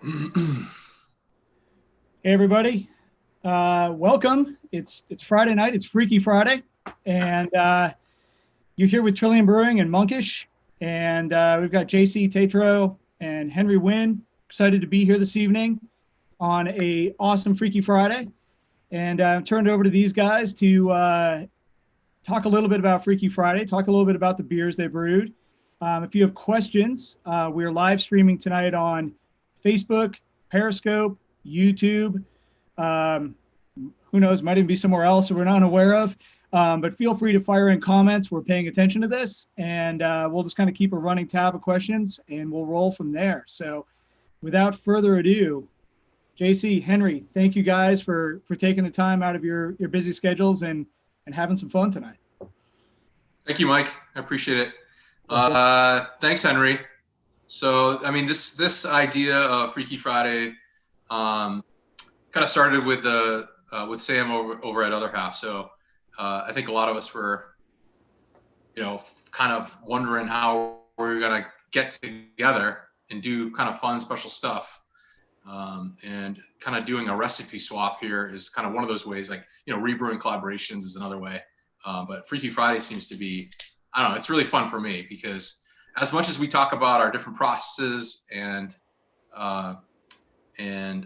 Hey everybody, welcome. It's Friday night. It's Freaky Friday, and you're here with Trillium Brewing and Monkish, and we've got Esther Tetreault and Henry Nguyen. Excited to be here this evening on a awesome Freaky Friday, and turned it over to these guys to talk a little bit about Freaky Friday, talk a little bit about the beers they brewed. If you have questions, we're live streaming tonight on Facebook, Periscope, YouTube. Who knows, might even be somewhere else that we're not aware of. But feel free to fire in comments. We're paying attention to this, and we'll just kind of keep a running tab of questions, and we'll roll from there. So without further ado, JC, Henry, thank you guys for taking the time out of your busy schedules and having some fun tonight. Thank you, Mike. I appreciate it. Thanks, Henry. So, I mean, this idea of Freaky Friday kind of started with Sam over at Other Half. So I think a lot of us were, kind of wondering how we're gonna get together and do kind of fun, special stuff. And kind of doing a recipe swap here is kind of one of those ways. Like, rebrewing collaborations is another way. But Freaky Friday seems to be, I don't know, it's really fun for me because as much as we talk about our different processes and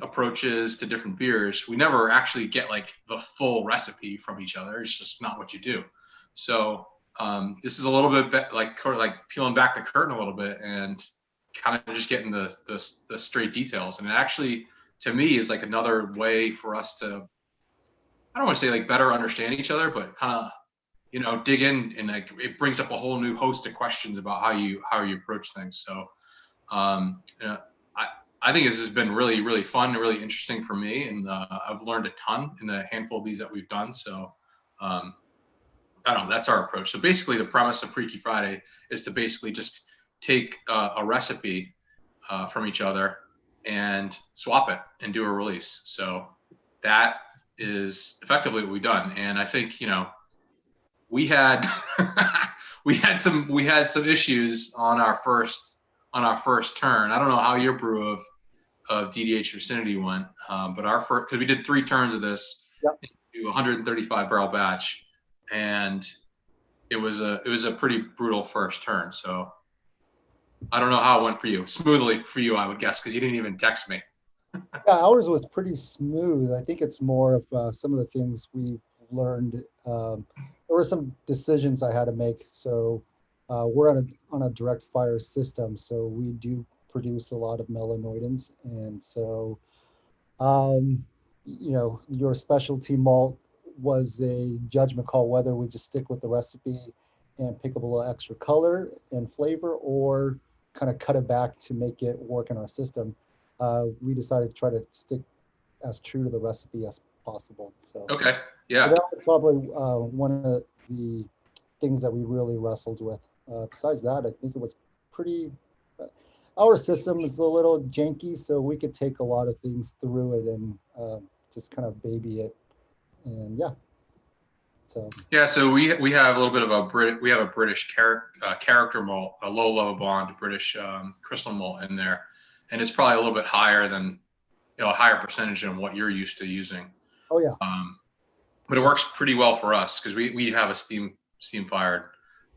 approaches to different beers, we never actually get like the full recipe from each other. It's just not what you do. So this is a little bit like peeling back the curtain a little bit and kind of just getting the straight details. And it actually, to me, is like another way for us to, I don't want to say like better understand each other, but kind of, dig in, and like it brings up a whole new host of questions about how you approach things. So I think this has been really, really fun and really interesting for me, and I've learned a ton in the handful of these that we've done. So I don't know, that's our approach. So basically the premise of Freaky Friday is to basically just take a recipe from each other and swap it and do a release. So that is effectively what we've done. And I think, we had some issues on our first turn. I don't know how your brew of DDH Vicinity went, but our first, because we did 3 turns of this into 135 barrel batch, and it was a pretty brutal first turn. So I don't know how it went for you. Smoothly for you, I would guess, because you didn't even text me. Yeah, ours was pretty smooth. I think it's more of some of the things we learned. There were some decisions I had to make. So we're on a direct fire system, so we do produce a lot of melanoidins, and so your specialty malt was a judgment call whether we just stick with the recipe and pick up a little extra color and flavor, or kind of cut it back to make it work in our system. We decided to try to stick as true to the recipe as possible. So okay, yeah. So that was probably one of the things that we really wrestled with. Besides that, I think it was pretty. Our system is a little janky, so we could take a lot of things through it and just kind of baby it, and yeah. So we have a little bit of a British character malt, a low level bond British crystal malt in there, and it's probably a little bit higher than a higher percentage than what you're used to using. Oh yeah. But it works pretty well for us because we have a steam fired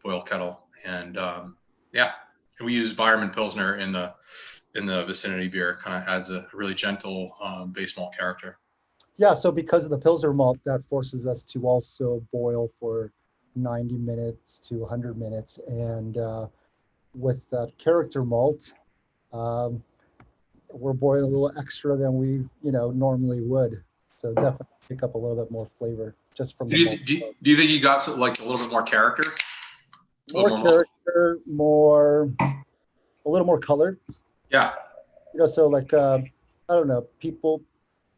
boil kettle, and and we use Weirmann Pilsner in the Vicinity beer. Kind of adds a really gentle base malt character. Yeah, so because of the Pilsner malt, that forces us to also boil for 90 minutes to 100 minutes. And with that character malt, we're boiling a little extra than we, normally would. So definitely pick up a little bit more flavor just from the malt. Do you think you got like a little bit more character? More character, a little more color. Yeah. So like, I don't know, people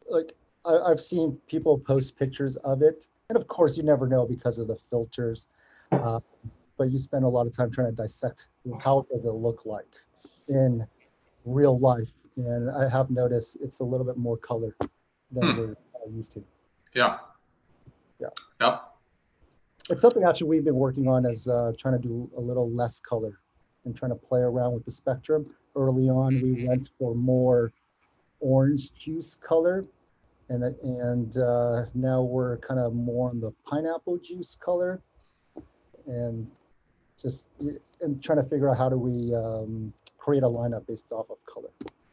like, I've seen people post pictures of it, and of course you never know because of the filters, but you spend a lot of time trying to dissect how does it look like in real life, and I have noticed it's a little bit more color than we're used to. Yeah. It's something actually we've been working on, is trying to do a little less color and trying to play around with the spectrum. Early on, we went for more orange juice color, and now we're kind of more on the pineapple juice color, and just and trying to figure out how do we create a lineup based off of color.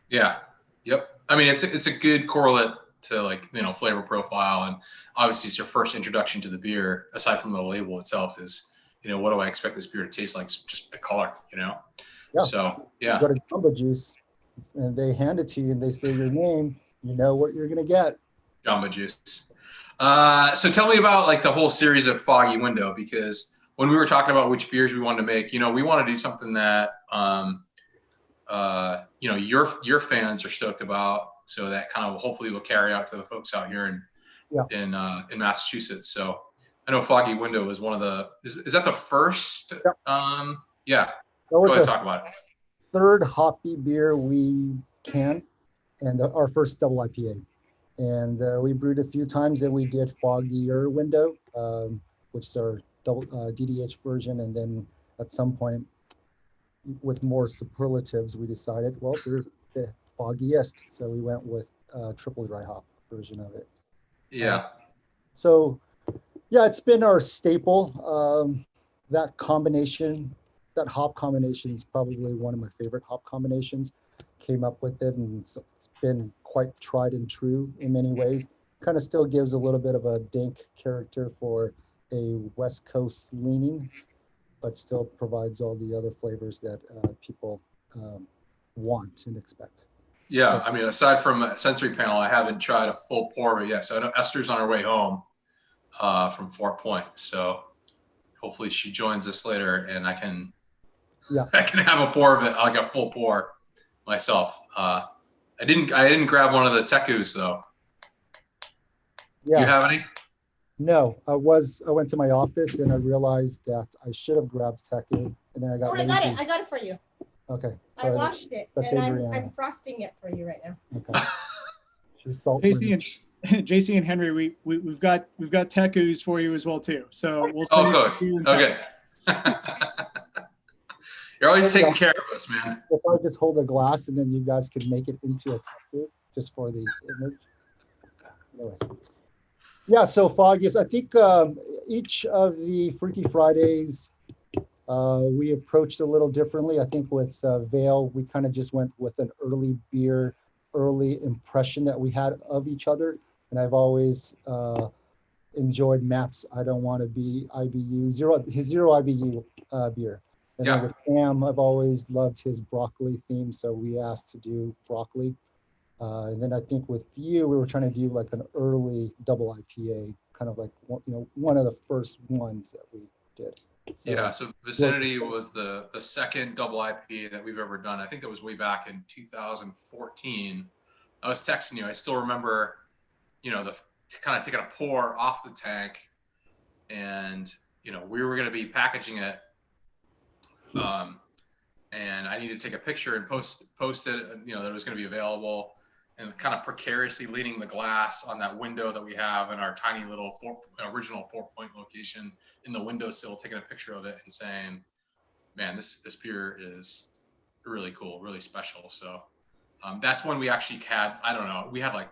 Yeah. Yep. I mean, it's a good correlate to, like, you know, flavor profile, and obviously it's your first introduction to the beer. Aside from the label itself, is, you know, what do I expect this beer to taste like? Just the color, you know. Yeah. So yeah. You go to Jamba Juice, and they hand it to you, and they say your name. You know what you're gonna get. Jamba Juice. So tell me about, like, the whole series of Foggy Window, because when we were talking about which beers we wanted to make, you know, we want to do something that you know, your fans are stoked about, so that kind of hopefully will carry out to the folks out here in Massachusetts. So I know Foggy Window is one of the is that the first? Yep. Yeah. That was Go ahead, the talk about it. third hoppy beer we canned, and our first double IPA. And we brewed a few times, and we did Foggier Window, which is our double DDH version. And then at some point, with more superlatives, we decided, well, there's the Foggiest. So we went with triple dry hop version of it. Yeah. So yeah, it's been our staple. That combination, that hop combination is probably one of my favorite hop combinations. Came up with it, and it's been quite tried and true in many ways. Kind of still gives a little bit of a dank character for a West Coast leaning, but still provides all the other flavors that people want and expect. Yeah, I mean, aside from a sensory panel, I haven't tried a full pour, but yes, I know Esther's on her way home from Fort Point, so hopefully she joins us later, and I can have a pour of it, like a full pour myself. I didn't grab one of the Tekus though. Yeah. You have any? No, I went to my office and I realized that I should have grabbed Teku, and then I got lazy. I got it for you. Okay. I washed it, That's and Adriana. I'm frosting it for you right now. Okay. She's salt. JC and Henry, we've got Tekus for you as well too. So we'll. Oh, good. Okay. You're always taking care of us, man. If I just hold a glass and then you guys can make it into a Teku just for the image. Anyways. Yeah, so Foggiest, I think each of the Freaky Fridays we approached a little differently. I think with Vale, we kind of just went with an early beer, early impression that we had of each other. And I've always enjoyed Matt's I Don't Want to Be IBU, his zero IBU beer. And then with Cam, I've always loved his broccoli theme, so we asked to do broccoli. And then I think with you, we were trying to do like an early double IPA, kind of like, you know, one of the first ones that we did. So, yeah, so Vicinity was the second double IPA that we've ever done. I think that was way back in 2014. I was texting you. I still remember, you know, the kind of taking a pour off the tank, and, you know, we were going to be packaging it. And I needed to take a picture and post it, you know, that it was going to be available, and kind of precariously leaning the glass on that window that we have in our tiny little original 4-point location in the windowsill, taking a picture of it and saying, man, this beer is really cool, really special. So that's when we actually had, I don't know, we had I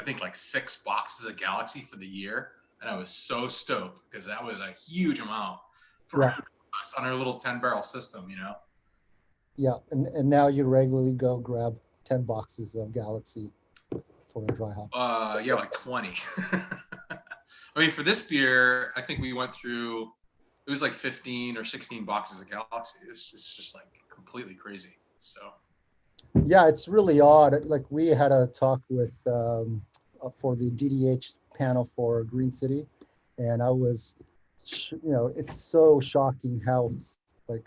think 6 boxes of Galaxy for the year. And I was so stoked because that was a huge amount for us on our little 10-barrel system, you know? Yeah, and now you regularly go grab 10 boxes of Galaxy for a dry hop. Yeah, like 20. I mean, for this beer, I think we went through, it was like 15 or 16 boxes of Galaxy. It's just like completely crazy. So. Yeah, it's really odd. Like we had a talk with, for the DDH panel for Green City, and I was, you know, it's so shocking how like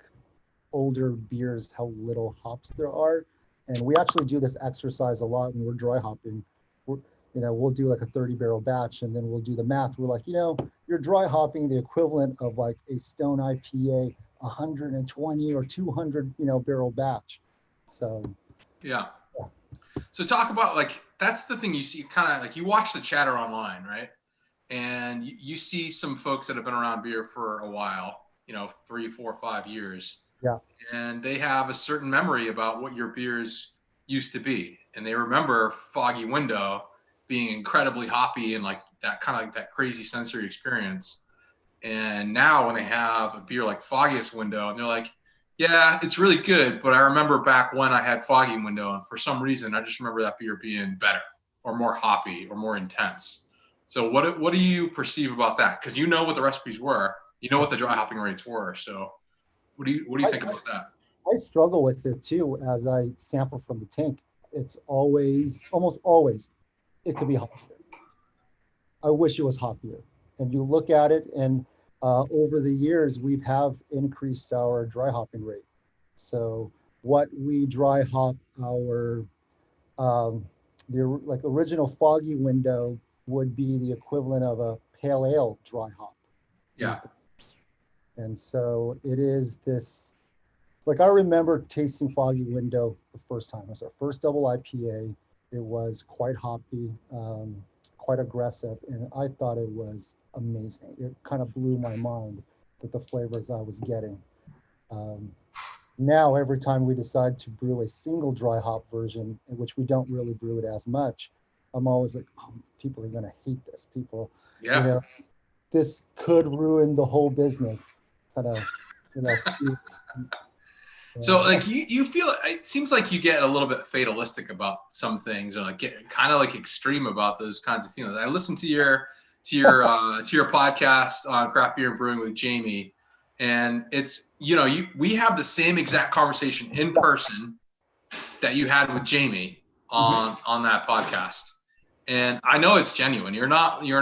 older beers, how little hops there are. And we actually do this exercise a lot when we're dry hopping. We'll do like a 30-barrel batch, and then we'll do the math. We're like, you know, you're dry hopping the equivalent of like a Stone IPA 120 or 200, you know, barrel batch. So yeah. So talk about, like, that's the thing you see, kind of like you watch the chatter online, right? And you see some folks that have been around beer for a while, you know, 3, 4, 5 years. Yeah. And they have a certain memory about what your beers used to be. and they remember foggy window being incredibly hoppy and like that kind of like that crazy sensory experience. And now when they have a beer like Foggiest window, and they're like, yeah, it's really good, but I remember back when I had foggy window, and for some reason I just remember that beer being better or more hoppy or more intense. So what do you perceive about that? Because you know what the recipes were, you know what the dry hopping rates were. So what do you think about that? I struggle with it too as I sample from the tank. It's almost always, it could be hoppier. I wish it was hoppier. And you look at it, and over the years, we have increased our dry hopping rate. So what we dry hop our, the original foggy window would be the equivalent of a pale ale dry hop. Yeah. And so it is this, like I remember tasting foggy window the first time. It was our first double IPA. It was quite hoppy, quite aggressive, and I thought it was amazing. It kind of blew my mind that the flavors I was getting. Now, every time we decide to brew a single dry hop version, in which we don't really brew it as much, I'm always like, oh, people are going to hate this. People, Yeah. you know, this could ruin the whole business. Kind of, you know. So like you feel, it seems like you get a little bit fatalistic about some things, or like get kind of like extreme about those kinds of feelings. I listened to your podcast on Craft Beer and Brewing with Jamie, and it's, you know, we have the same exact conversation in person that you had with Jamie on that podcast. And I know it's genuine. You're not putting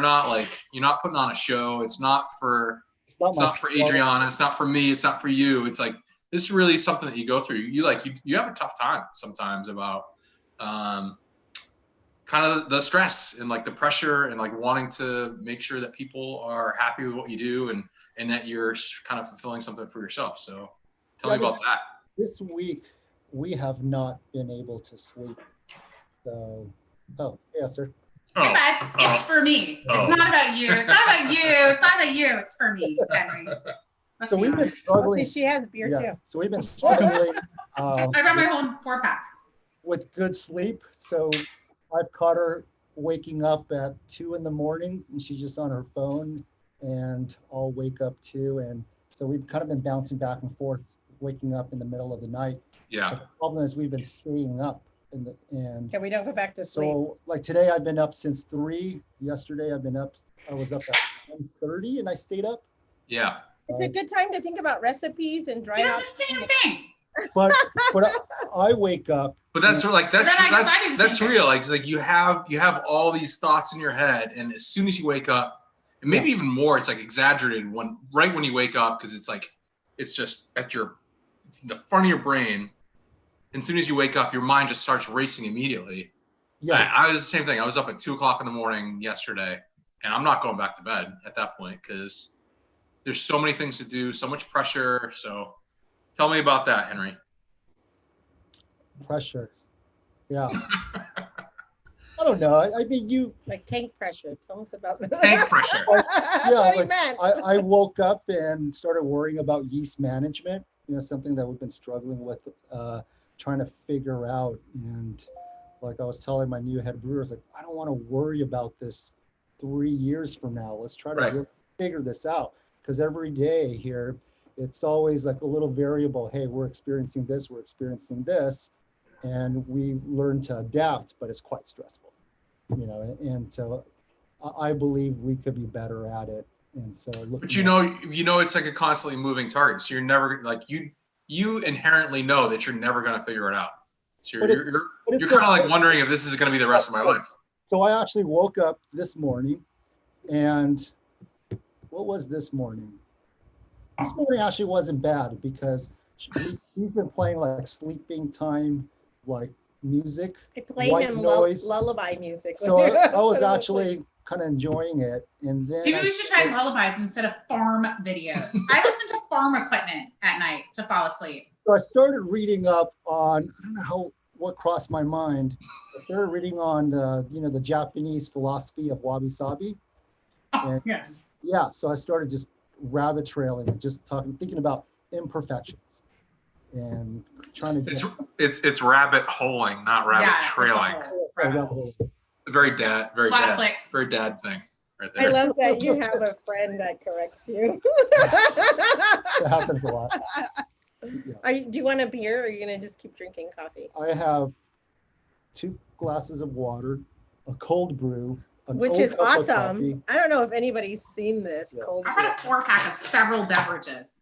on a show. It's not for Adriana. It's not for me. It's not for you. It's like, this is really something that you go through. You have a tough time sometimes about kind of the stress and like the pressure and like wanting to make sure that people are happy with what you do and that you're kind of fulfilling something for yourself. So tell me about that. This week, we have not been able to sleep. So, hey, Esther. Hey, bud. It's for me. Oh. It's not about you. It's not about you. It's not about you. It's for me, Henry. So we've been struggling. She has beer too. So we've been struggling I brought my whole 4-pack. with good sleep. So I've caught her waking up at 2 in the morning, and she's just on her phone, and I'll wake up too. And so we've kind of been bouncing back and forth, waking up in the middle of the night. Yeah. But the problem is we've been staying up and Okay, we don't go back to sleep. so like today I've been up since 3. Yesterday I was up at 1:30 and I stayed up. Yeah. It's a good time to think about recipes and dry It hop. does the same thing. But I wake up. But that's like that's Then real. Like, it's like you have all these thoughts in your head, and as soon as you wake up, and maybe even more, it's like exaggerated right when you wake up, because it's like it's just it's in the front of your brain. And as soon as you wake up, your mind just starts racing immediately. Yeah. I was the same thing. I was up at 2 o'clock in the morning yesterday, and I'm not going back to bed at that point because there's so many things to do, so much pressure. So tell me about that, Henry. Pressure. Yeah. I don't know. I mean, Like tank pressure. Tell us about that. Tank pressure. That's what he meant. I woke up and started worrying about yeast management, something that we've been struggling with, trying to figure out. And like I was telling my new head brewer, I was like, I don't want to worry about this 3 years from now. Let's try to really figure this out. Because every day here, it's always like a little variable. Hey, we're experiencing this, and we learn to adapt, but it's quite stressful, and so I believe we could be better at it. And so, but it's like a constantly moving target. So you're never like you inherently know that you're never going to figure it out. So you're kind of like wondering if this is going to be the rest of my life. So I actually woke up this morning, and what was this morning? This morning actually wasn't bad because he's been playing like sleeping time, like music. I play white him noise. lullaby music. So I was actually kind of enjoying it. And then maybe we should try lullabies instead of farm videos. I listen to farm equipment at night to fall asleep. So I started reading up on, I don't know what crossed my mind. I started reading on the Japanese philosophy of wabi-sabi. Oh, yeah. Yeah, so I started just rabbit trailing and just thinking about imperfections. and trying to get It's rabbit holing, not rabbit Yeah, it's a trailing. whole a rabbit rabbit hole. hole. Very dad, very Lot of dad, clicks. very dad thing right I there. love that you have a friend that corrects you. That happens a lot. Do you want a beer or are you gonna just keep drinking coffee? I have 2 glasses of water, a cold brew, an Which old is cup of awesome. coffee. I don't know if anybody's seen this Yeah. cold I've got a 4-pack of several beverages.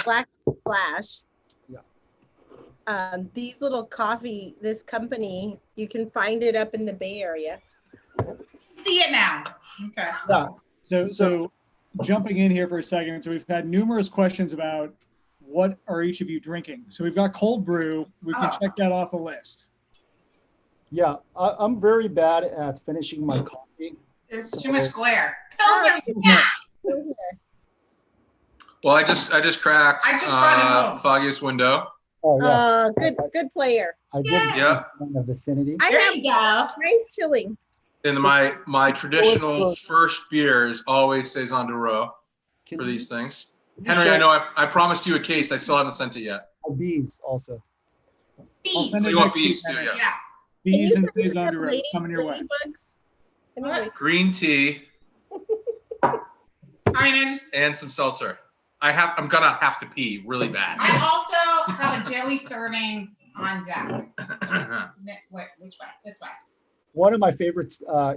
Black Flash. Yeah. These little coffee, this company, you can find it up in the Bay Area. See it now. Okay. Yeah. So jumping in here for a second. So we've had numerous questions about what are each of you drinking. So we've got cold brew. We can check that off a list. Yeah, I'm very bad at finishing my coffee. There's too much glare. Pilsner, Yeah. Well, I just cracked I just brought it home. Foggiest window. Oh yeah, Good player. I did. Yeah. In the Vicinity. There you go. Nice chilling. And my traditional first beer is always Saison de Roe Can for you- these things. can you Henry, show I know I promised you a case. I still haven't sent it yet. my bees also? I'll Bees. send it You want next week, bees too, Henry. yeah. Yeah. Bees Can and you send me Saison some de Roe coming your way. ladybugs? What? Green tea I mean, and some seltzer. I'm gonna have to pee really bad. I also have a daily serving on deck. Wait, which way? This way. One of my favorite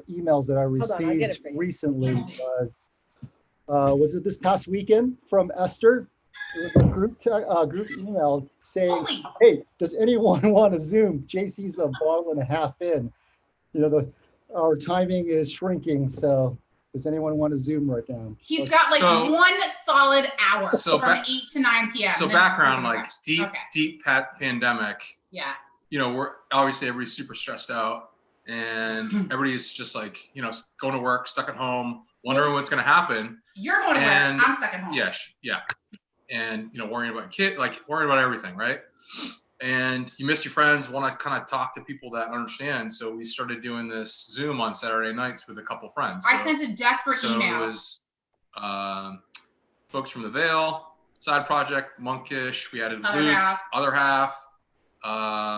emails that I on, I'll get received it for you. recently was it this past weekend from Esther? It was a group email saying, Holy. "Hey, does anyone want to Zoom? JC's a bottle and a half in. You know, our timing is shrinking, so does anyone want to Zoom right now?" He's got like So- 1 solid hour So from ba- 8 to 9 p.m. So Then background, it's like okay. deep pandemic. Yeah. You know, we're obviously everybody's super stressed out, and everybody's just like, you know, going to work, stuck at home, wondering what's gonna happen. You're going to work. And- I'm stuck at home. Yeah. And you know, worrying about worrying about everything, right? And you miss your friends, want to kind of talk to people that understand. So we started doing this Zoom on Saturday nights with a couple friends. I sent a desperate So email. it was folks from the Vale, Side Project, Monkish. We added Other Luke, half. other half,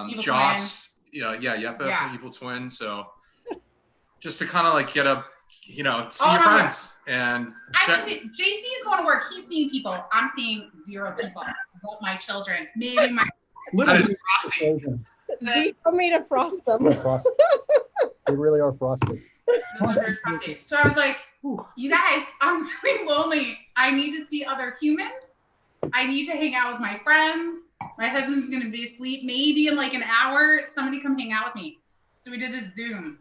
Evil Joss. Yepa Yeah. from Evil Twin. So just to kind of like get a, you know, see All your around. friends and I check. think JC is going to work. He's seeing people. I'm seeing 0 people. Both my children. Maybe my. That is Literally, frosty. G told me to frost them. They really are frosted. Those are very frosty. So I was like, you guys, I'm really lonely. I need to see other humans. I need to hang out with my friends. My husband's going to be asleep maybe in like an hour. Somebody come hang out with me. So we did this Zoom.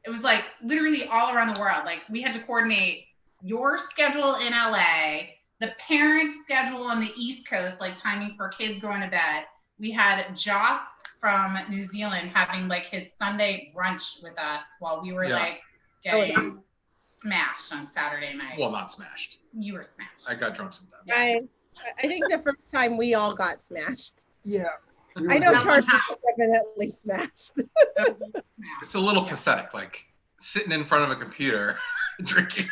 It was like literally all around the world. Like we had to coordinate your schedule in LA, the parents' schedule on the East Coast, like timing for kids going to bed. We had Joss from New Zealand having like his Sunday brunch with us while we were like getting smashed on Saturday night. Well, not smashed. You were smashed. I got drunk sometimes. I think the first time we all got smashed. Yeah. I know That one Charles time. definitely smashed. It's a little pathetic, like sitting in front of a computer drinking.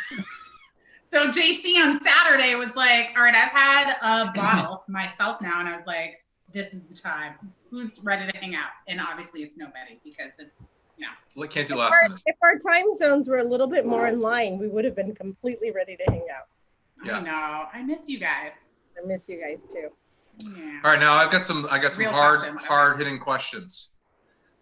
So JC on Saturday was like, all right, I've had a bottle myself now. And I was like, this is the time. Who's ready to hang out? And obviously it's nobody because it's, Can't do last minute. If our time zones were a little bit more in line, we would have been completely ready to hang out. Yeah. I know. I miss you guys. I miss you guys too. Yeah. All right, now I got some Real questions. hard hitting questions.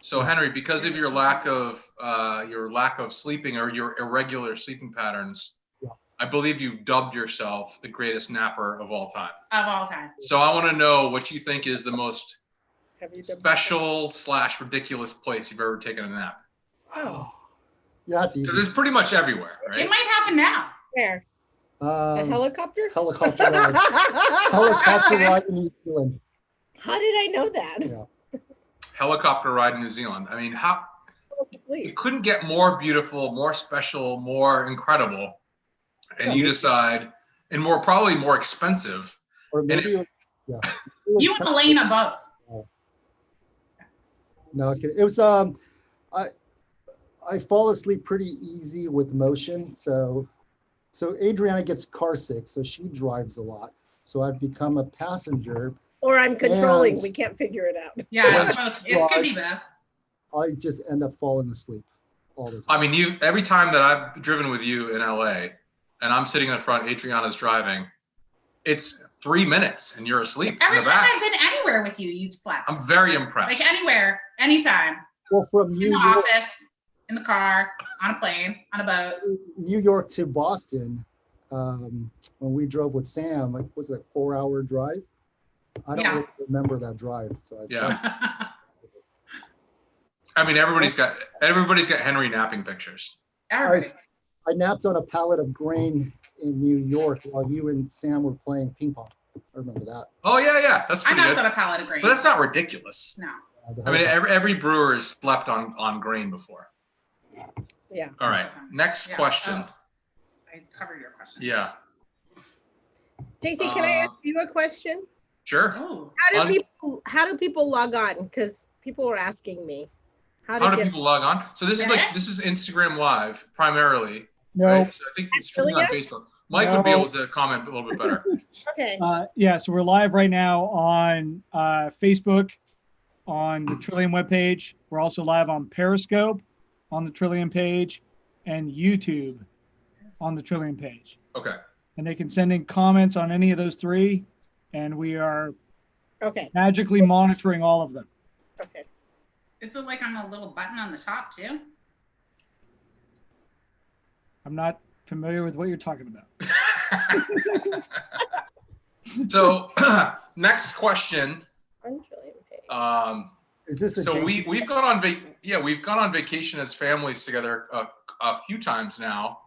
So Henry, because of your lack of sleeping or your irregular sleeping patterns, Yeah. I believe you've dubbed yourself the greatest napper of all time. Of all time. So I want to know what you think is the most Have you done special / ridiculous place you've ever taken a nap. Oh, Yeah, that's Because easy. it's pretty much everywhere, It right? might happen now. where? A helicopter? Helicopter ride. Helicopter ride in New Zealand. How did I know that? Yeah. Helicopter ride in New Zealand. I mean, how Wait, it couldn't get more beautiful, more special, more incredible, and you decide, and probably more expensive. Or maybe it was, yeah. It was You and Elena both. No, I was kidding. It was I fall asleep pretty easy with motion. So Adriana gets car sick, so she drives a lot. So I've become a passenger Or I'm controlling. And- We can't figure it out. Yeah, it's could be both. I just end up falling asleep all the time. I mean, every time that I've driven with you in LA and I'm sitting in the front, Adriana's driving, it's 3 minutes and you're asleep Every in the time back. I've been anywhere with you, you've slept. I'm very impressed. Like anywhere, anytime. Well, from In New the York, office, in the car, on a plane, on a boat. New York to Boston, when we drove with Sam, like, was it a 4-hour drive? I don't Yeah. really remember that drive. So Yeah. I mean, everybody's got Henry napping pictures. Everybody. I napped on a pallet of grain in New York while you and Sam were playing ping pong. I remember that. Oh yeah, that's I'm pretty not good. on a pallet of grain. But that's not ridiculous. No. I mean, every brewer has slept on grain before. Yeah. All right, next Yeah. question. Oh, I covered your question. Yeah, JC, can I ask you a question? sure. Oh. How do people log on? Because people were asking me. How do people log on? So this is Instagram Live primarily. No. Right? So I think it's streaming on Facebook. Mike would be No. able to comment a little bit better. Okay. Yeah, so we're live right now on Facebook, on the Trillium webpage. We're also live on Periscope, on the Trillium page, and YouTube on the Trillium page. Okay. And they can send in comments on any of those three, and we are Okay. magically monitoring all of them. Okay. Is it like on a little button on the top too? I'm not familiar with what you're talking about. So next question. On Trillium page. Is this a So JC? we've gone on vacation as families together a few times now,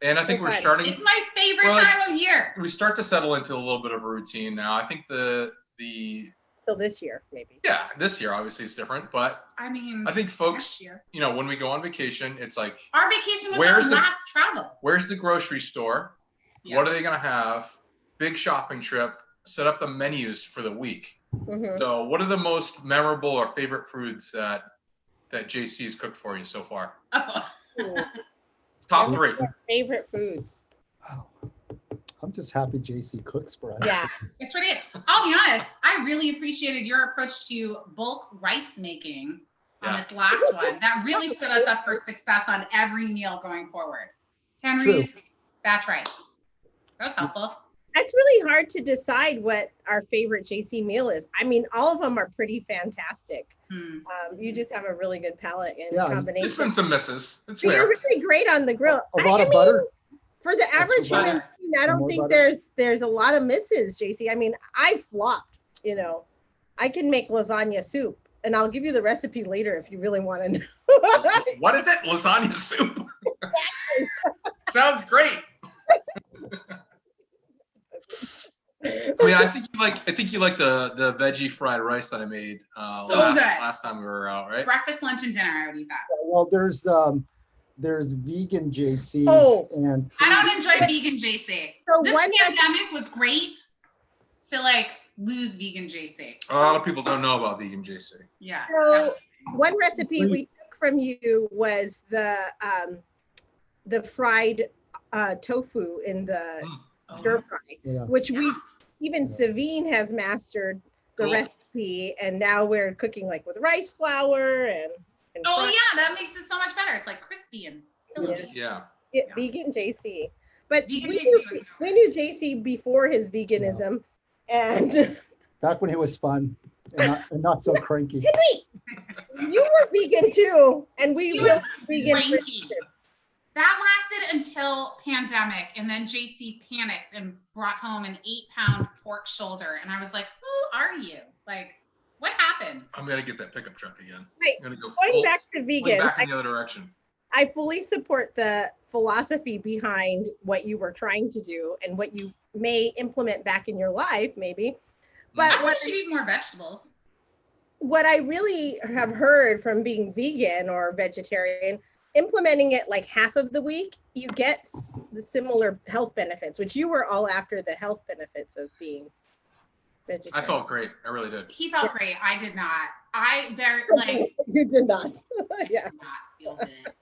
and I think we're starting. It's my favorite Well, time of year. We start to settle into a little bit of a routine now. I think the Till this year, maybe. this year obviously it's different, but I mean, I think next folks, year. when we go on vacation, it's like, Our vacation was Where's our the- last travel. where's the grocery store? Yeah. What are they gonna have? Big shopping trip. Set up the menus for the week. Mhm. So, what are the most memorable or favorite foods that JC has cooked for you so far? Ooh. Top three. Favorite foods. Oh, I'm just happy JC cooks for us. Yeah. It's pretty good. I'll be honest, I really appreciated your approach to bulk rice making on Yeah. this last one. That really set us up for success on every meal going forward. Henry's batch rice. That was helpful. It's really hard to decide what our favorite JC meal is. I mean, all of them are pretty fantastic. Hmm. You just have a really good palate and Yeah, There's combination. been some misses. It's But you're fair. really great on the grill. A lot I of mean, butter. For the average butter. human being, I don't More think butter. there's a lot of misses, JC. I mean, I flopped, I can make lasagna soup, and I'll give you the recipe later if you really want to know. What is it? Lasagna soup. Sounds great. I mean, I think you like the veggie fried rice that I made So good. last time we were out, right? Breakfast, lunch, and dinner, I would eat that. Well, there's vegan JC. Oh. And I don't enjoy vegan JC. So This one pandemic was great to lose vegan JC. A lot of people don't know about vegan JC. Yeah. So one recipe we took from you was the fried tofu in the stir fry, yeah. which Yeah. even Savine has mastered the Cool. recipe, and now we're cooking with rice flour and Oh fry- yeah, that makes it so much better. It's like crispy and pillowy. Yeah. vegan JC. But Vegan we JC knew, was we knew JC before his veganism, and Back when he was fun and not so cranky. Henry, you were vegan too, and we He were was vegan. for cranky. years. That lasted until pandemic, and then JC panicked and brought home an 8-pound pork shoulder, and I was like, "Who are you? What happened?" I'm gonna get that pickup truck again. Right. I'm gonna go Going back to going vegan, back in the other direction. I fully support the philosophy behind what you were trying to do and what you may implement back in your life, maybe. But I should eat more vegetables. what I really have heard from being vegan or vegetarian, implementing it half of the week, you get the similar health benefits, which you were all after the health benefits of being vegetarian. I felt great. I really did. He felt great. I did not. I very You did not. Yeah. did not feel good.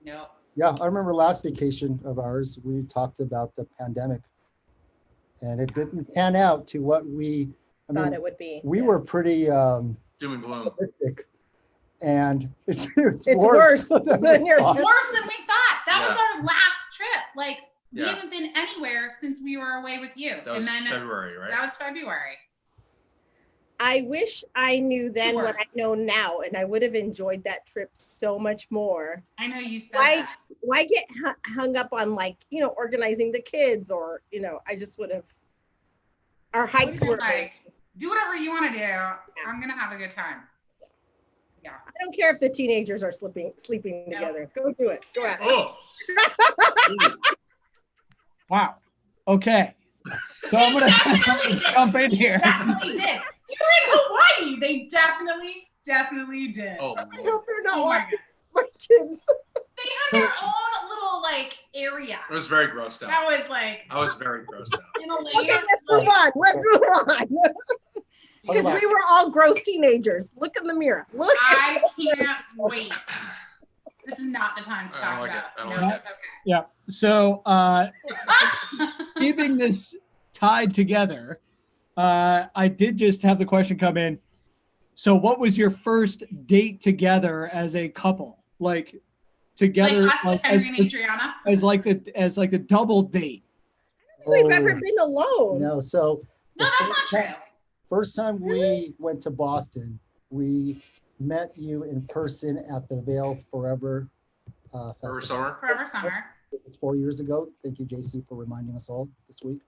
Nope. Yeah, I remember last vacation of ours, we talked about the pandemic. And it didn't pan out to what we I thought mean, it would be. we Yeah. were pretty Doom and gloom. optimistic, and it's It's worse than we than your- thought. Worse than we thought. That was Yeah. our last trip. Like we Yeah. haven't been anywhere since we were away with you. That was and then February, right? that was February. I wish I knew then what Worse. I know now, and I would have enjoyed that trip so much more. I know you said Why? that. Why get hung up on like, organizing the kids, or I just would have. Our hikes were. Like, do whatever you want to do. I'm gonna have a good time. Yeah. I don't care if the teenagers are sleeping No. together. Go do it. Go ahead. Oh. Wow. Okay. So I'm gonna Definitely did. jump in here. Definitely did. You were in Hawaii. They definitely did. Oh, I Lord. hope they're not Oh my watching my kids. They had their own little like area. I was very grossed out. That was like I was very grossed out. in a Okay, layer. let's move on. Let's move on. Because about- we were all gross teenagers. Look in the mirror. Look. I can't wait. This is not the time to I talk don't like about. it. I don't No, like it. that's Yeah. So okay. keeping this tied together, I did just have the question come in. So what was your first date together as a couple? Like together Like us with Henry and Adriana. as like the double date. We've Oh, ever been alone. no, so No, that's not true. first time we went to Boston, we met you in person at the Veil Forever Forever Festival. summer. Forever summer. It's 4 years ago. Thank you, JC, for reminding us all this week.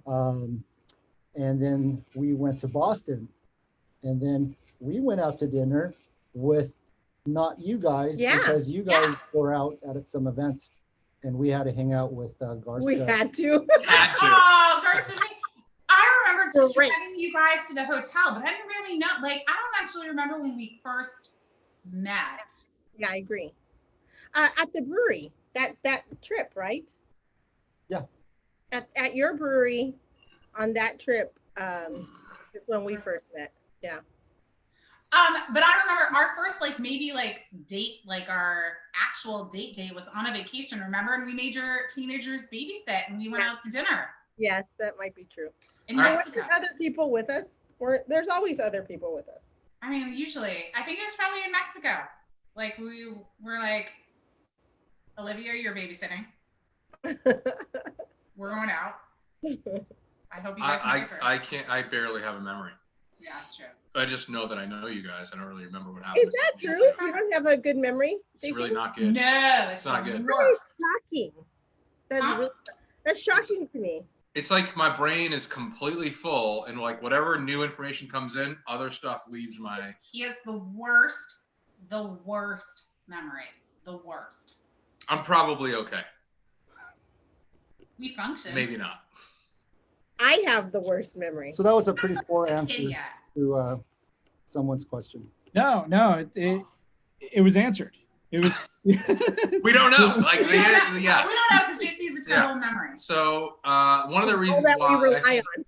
And then we went to Boston, and then we went out to dinner with not you guys, Yeah, because you guys were out at some event, and we had to hang out with Garska. We had to. Had to. Oh, Garcia, I remember just Great. dragging you guys to the hotel, but I didn't really know. Like, I don't actually remember when we first met. Yeah, I agree. At the brewery, that trip, right? Yeah. At your brewery, on that trip, is when we first met. Yeah. But I remember our first maybe date, our actual date was on a vacation, remember? And we made your teenagers babysit and we went out to dinner Yes, that might be true. in All right. Mexico. There other people with us, or there's always other people with us. I mean, usually, I think it was probably in Mexico. Like we were like, Olivia, you're babysitting. We're going out. I hope you guys can get her. I barely have a memory. Yeah, that's true. I just know that I know you guys. I don't really remember what happened. Is that true? You don't have a good memory? It's really not good. No, It's not the good. Very worst. shocking. That's Huh? really, that's shocking to me. It's like my brain is completely full, and whatever new information comes in, other stuff leaves my. He has the worst memory. The worst. I'm probably okay. We function. Maybe not. I have the worst memery. So that was a pretty poor Okay, answer yeah. to someone's question. No, it was answered. It was. We don't know. Yeah. We don't know because JC has a terrible memory. So one of the All reasons that we why. rely on.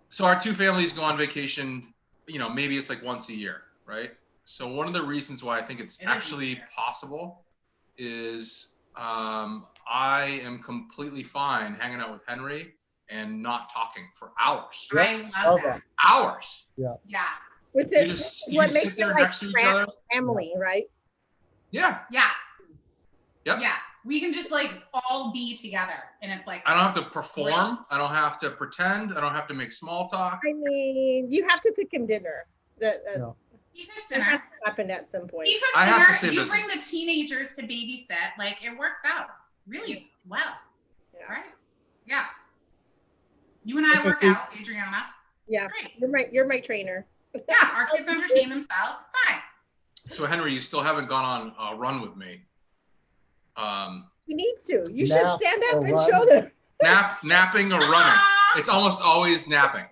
So our two families go on vacation. Maybe it's like once a year, right? So one of the reasons why I think it's It is actually easier. possible is I am completely fine hanging out with Henry and not talking for hours. I love that. Hours. Yeah. Which You is just what sit makes there it like next to each other. family, right? Yeah. Yeah. Yep. Yeah. We can just all be together and it's like I don't have to perform. Great. I don't have to pretend. I don't have to make small talk. I mean, you have to cook him dinner. That No. he cooks has dinner. to happen at some point. He cooks I have to dinner. stay You busy. bring the teenagers to babysit. It works out really well. Yeah. Right? Yeah. You and I work out, Adriana. Yeah, Great. you're my trainer. Yeah, our kids entertain themselves. Fine. So Henry, you still haven't gone on a run with me. He needs to. You Nap should stand up or and run. show them. Napping or running. It's almost always napping.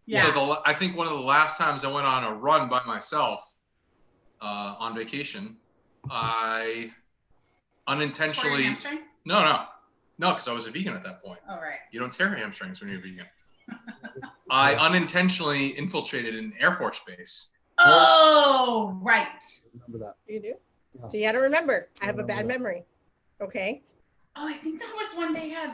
Yeah. So I think one of the last times I went on a run by myself on vacation, I Tore your unintentionally hamstring? no, because I was a vegan at that point. Oh, right. You don't tear hamstrings when you're vegan. I unintentionally infiltrated an Air Force base. Oh, right. Remember that. You do? Yeah. So you got to remember. I have a bad Remember that. memory. Okay. Oh, I think that was when they had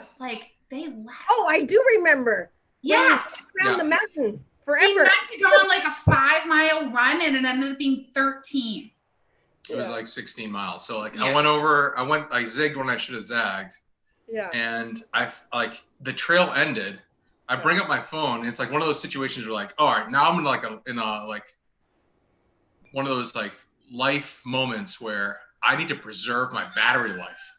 they left. Oh, I do remember. yes. around the mountain We forever. meant to go on like a 5-mile run and it ended up being 13. It was like 16 miles. So like Yeah. I zigged when I should have zagged. Yeah. And the trail ended. I bring up my phone. And it's like one of those situations where like, all right, now I'm in like one of those like life moments where I need to preserve my battery life.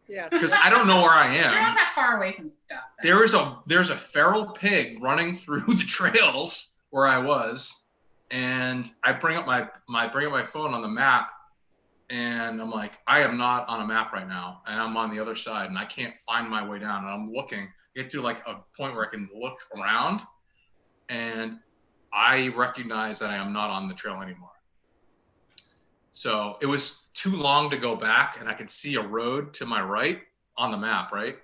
Yeah. Because I don't know where I You're not am. that far away from stuff. There's a feral pig running through the trails where I was, and I bring up my phone on the map, and I'm like, I am not on a map right now, and I'm on the other side, and I can't find my way down, and I'm looking. Get to like a point where I can look around, and I recognize that I am not on the trail anymore. So it was too long to go back, and I could see a road to my right on the map, right?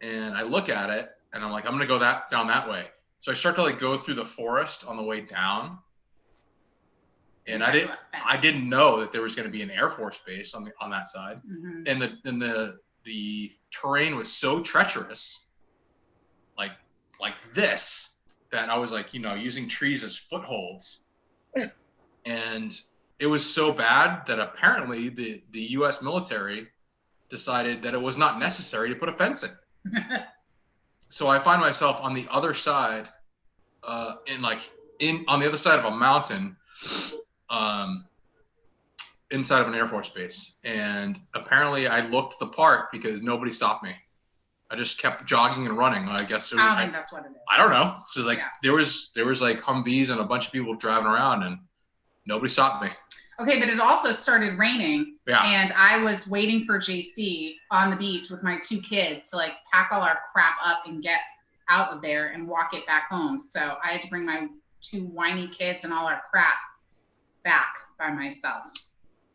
And I look at it, and I'm like, I'm gonna go down that way. So I start to like go through the forest on the way down, and I didn't know that there was gonna be an Air Force base on that side, Mm-hmm. and the terrain was so treacherous, like this, that I was like, using trees as footholds, and it was so bad that apparently the U.S. military decided that it was not necessary to put a fence in. So I find myself on the other side, on the other side of a mountain, inside of an Air Force base. And apparently I looked the part because nobody stopped me. I just kept jogging and running. I guess I don't think that's what it is. I don't know. It's just like, Yeah. there was like Humvees and a bunch of people driving around, and nobody stopped me. Okay, but it also started raining, Yeah. and I was waiting for JC on the beach with my 2 kids to like pack all our crap up and get out of there and walk it back home. So I had to bring my 2 whiny kids and all our crap back by myself.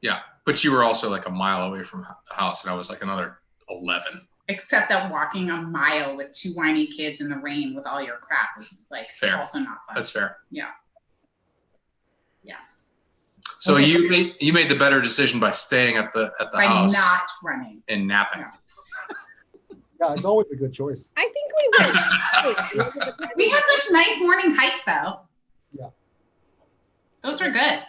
Yeah, but you were also like a mile away from the house, and I was like another 11. Except that walking a mile with 2 whiny kids in the rain with all your crap was like Fair. also not fun. That's fair. Yeah. So you made the better decision by staying at the By house not running. and napping. Yeah, it's always a good choice. I think we went. We had such nice morning hikes though. Yeah. Those were good.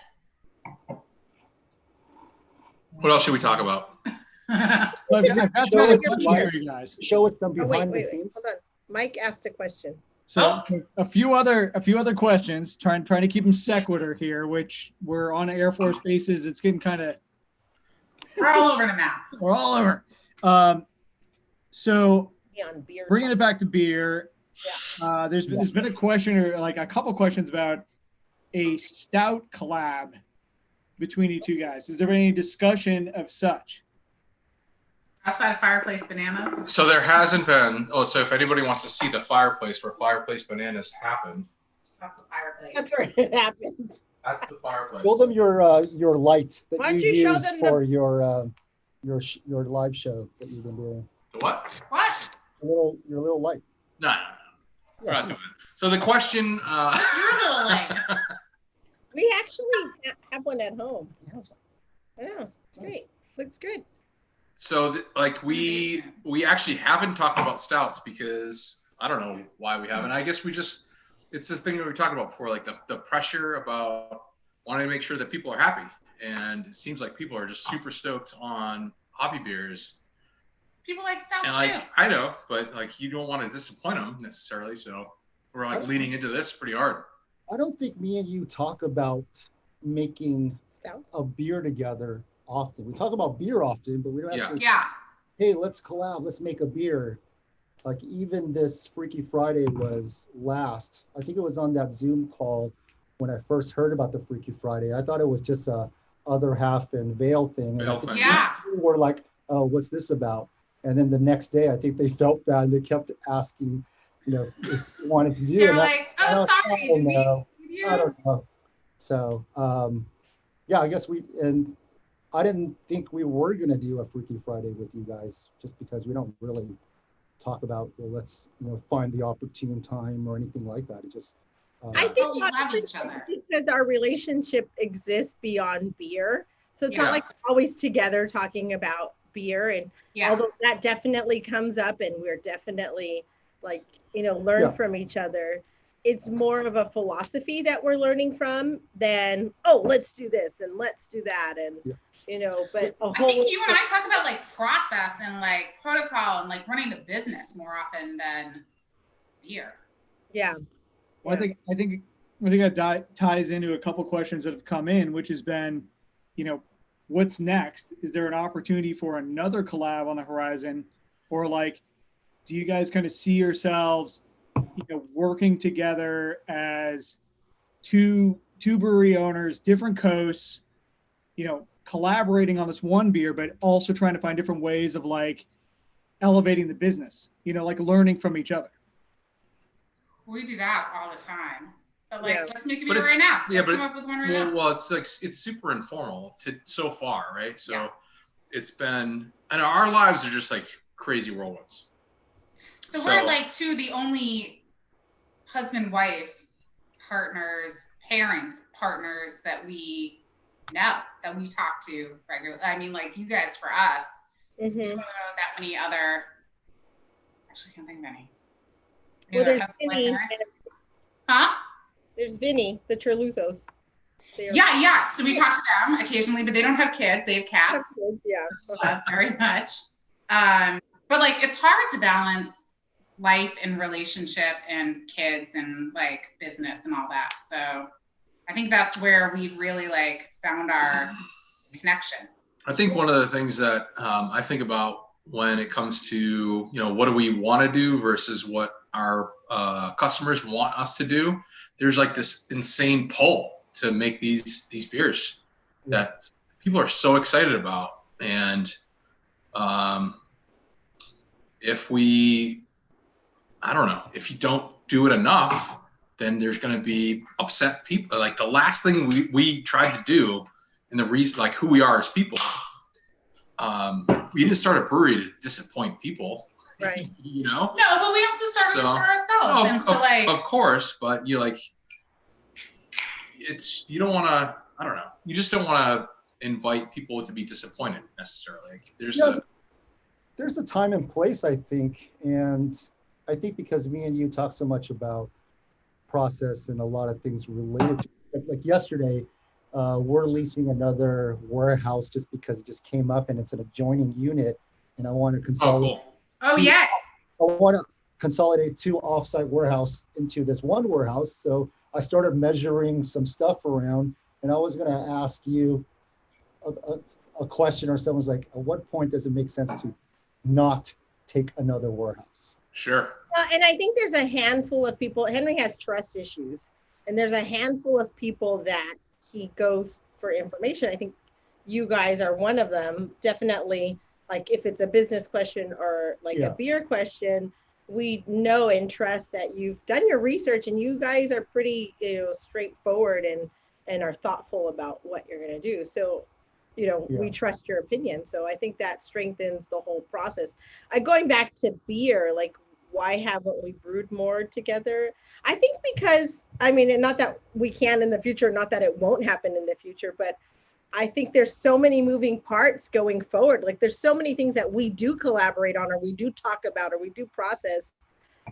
What else should we talk about? I've got some other questions for you guys. Show it some Oh, behind the wait. scenes. Hold on. Mike asked a question. So a few other questions, trying to keep them sequitur here, which we're on Air Force bases. It's getting kind of, We're all over the map. we're all over. So On beer. bringing it back to beer, there's been a question, or like a couple questions about a stout collab between you two guys. Has there been any discussion of such? Outside of Fireplace Bananas. So there hasn't been. Oh, so if anybody wants to see the fireplace where Fireplace Bananas happened, That's the fireplace. That's where it happened. that's the fireplace. Show them your light that Why don't you you show use them for your live show that you've been doing. The what? What? Your little light. No. We're not doing it. So the question. What's your little light? We actually have one at home. Yeah, that's I know. It's great. Looks good. So we actually haven't talked about stouts because I don't know why we haven't. I guess it's this thing that we talked about before, like the pressure about wanting to make sure that people are happy. And it seems like people are just super stoked on hoppy beers. People like stouts And like, too. I know, but like you don't want to disappoint them necessarily. So we're like leaning into this pretty hard. I don't think me and you talk about making Stout. a beer together often. We talk about beer often, but we don't actually, Yeah. hey, let's collab, let's make a beer. Like even this Freaky Friday was last. I think it was on that Zoom call when I first heard about the Freaky Friday. I thought it was just a other half and Veil thing. And I think Yeah. people were like, oh, what's this about? And then the next day, I think they felt bad. They kept asking, if you wanted to do it. They're And like, oh, sorry. I don't know. Did I we? don't know. So, yeah, I guess and I didn't think we were going to do a Freaky Friday with you guys just because we don't really talk about, well, let's, find the opportune time or anything like that. It just, I But think we love each other. because our relationship exists beyond beer. So it's Yeah. not like we're always together talking about beer. And Yeah. although that definitely comes up and we're definitely like, learn Yeah. from each other. it's more of a philosophy that we're learning from than, oh, let's do this and let's do that. And, you know, but I think you and I talk about like process and like protocol and like running the business more often than beer. Yeah. Well, I think that ties into a couple questions that have come in, which has been, you know, what's next? Is there an opportunity for another collab on the horizon? Or like, do you guys kind of see yourselves, you know, working together as two brewery owners, different coasts, you know, collaborating on this one beer, but also trying to find different ways of like elevating the business, you know, like learning from each other? We do that all the time. But like, let's make a beer But right now. Yeah, Let's but come up with one right now. well, it's like it's super informal so far, right? So it's been, and our lives are just like crazy whirlwinds. So we're like the only husband-wife partners, parents, partners that we know, that we talk to regularly. I mean, like you guys, for us, you don't know that many other, actually can't think of any. Well, there's Vinny. Huh? There's Vinny, the Trillusos. Yeah. So we talk to them occasionally, but they don't have kids. They have cats. Yeah. Very much. But like, it's hard to balance life and relationship and kids and like business and all that. So I think that's where we've really like found our connection. I think one of the things that I think about when it comes to, you know, what do we want to do versus what our customers want us to do, there's like this insane pull to make these beers that people are so excited about. And if you don't do it enough, then there's going to be upset people. Like the last thing we tried to do, and the reason, like who we are as people, we didn't start a brewery to disappoint people. Right. You know? No, but we also started this for ourselves. Of course, but you you don't want to, I don't know. You just don't want to invite people to be disappointed necessarily. There's a time and place, I think. And I think because me and you talk so much about process and a lot of things related to it, like yesterday, we're leasing another warehouse just because it just came up and it's an adjoining unit. And I want to consolidate. I want to consolidate 2 offsite warehouse into this one warehouse. So I started measuring some stuff around, and I was going to ask you a question, or someone's like, at what point does it make sense to not take another warehouse? Sure. And I think there's a handful of people. Henry has trust issues, and there's a handful of people that he goes for information. I think you guys are one of them. Definitely, like if it's a business question or like a beer question, we know and trust that you've done your research and you guys are pretty, straightforward and are thoughtful about what you're going to do. So, we trust your opinion. So I think that strengthens the whole process. Going back to beer, like why haven't we brewed more together? I think because, and not that we can in the future, not that it won't happen in the future, but I think there's so many moving parts going forward. Like there's so many things that we do collaborate on, or we do talk about, or we do process.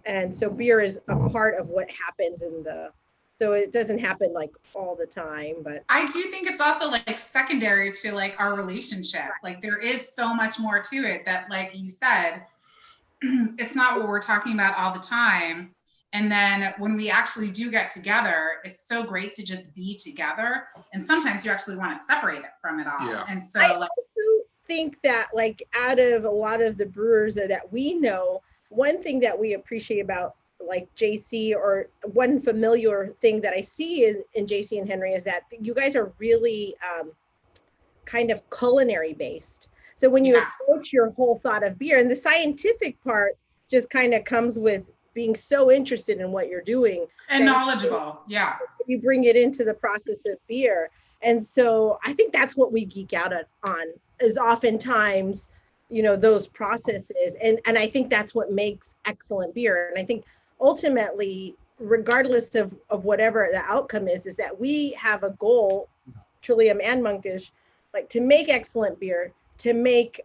And so beer is a part of what happens so it doesn't happen like all the time, but I do think it's also like secondary to like our relationship. Like there is so much more to it that, like you said, it's not what we're talking about all the time. And then when we actually do get together, it's so great to just be together. And sometimes you actually want to separate it from it all. Yeah. And so I also think that like out of a lot of the brewers that we know, one thing that we appreciate about like JC, or one familiar thing that I see in JC and Henry, is that you guys are really kind of culinary based. So when you approach your whole thought of beer, and the scientific part just kind of comes with being so interested in what you're doing and knowledgeable. You bring it into the process of beer. And so I think that's what we geek out on is oftentimes, those processes. And I think that's what makes excellent beer. And I think ultimately, regardless of whatever the outcome is that we have a goal, Trillium and Monkish, like to make excellent beer, to make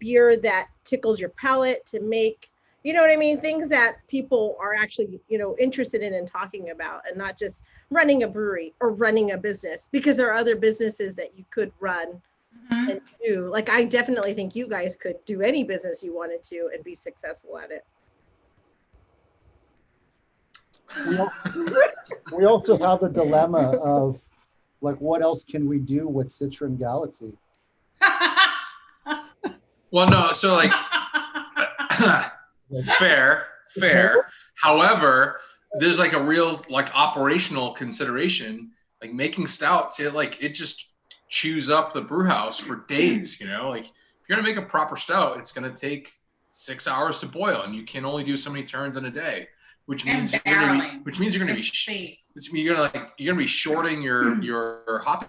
beer that tickles your palate, to make, You know what I mean? Things that people are actually, interested in and talking about, and not just running a brewery or running a business, because there are other businesses that you could run and do. Like, I definitely think you guys could do any business you wanted to and be successful at it. We also have the dilemma of, like, what else can we do with Citron Galaxy? Well, no, so like fair. However, there's like a real like operational consideration, like making stouts. It just chews up the brew house for days. Like if you're gonna make a proper stout, it's gonna take 6 hours to boil, and you can only do so many turns in a day. Which means you're gonna be shorting your hoppy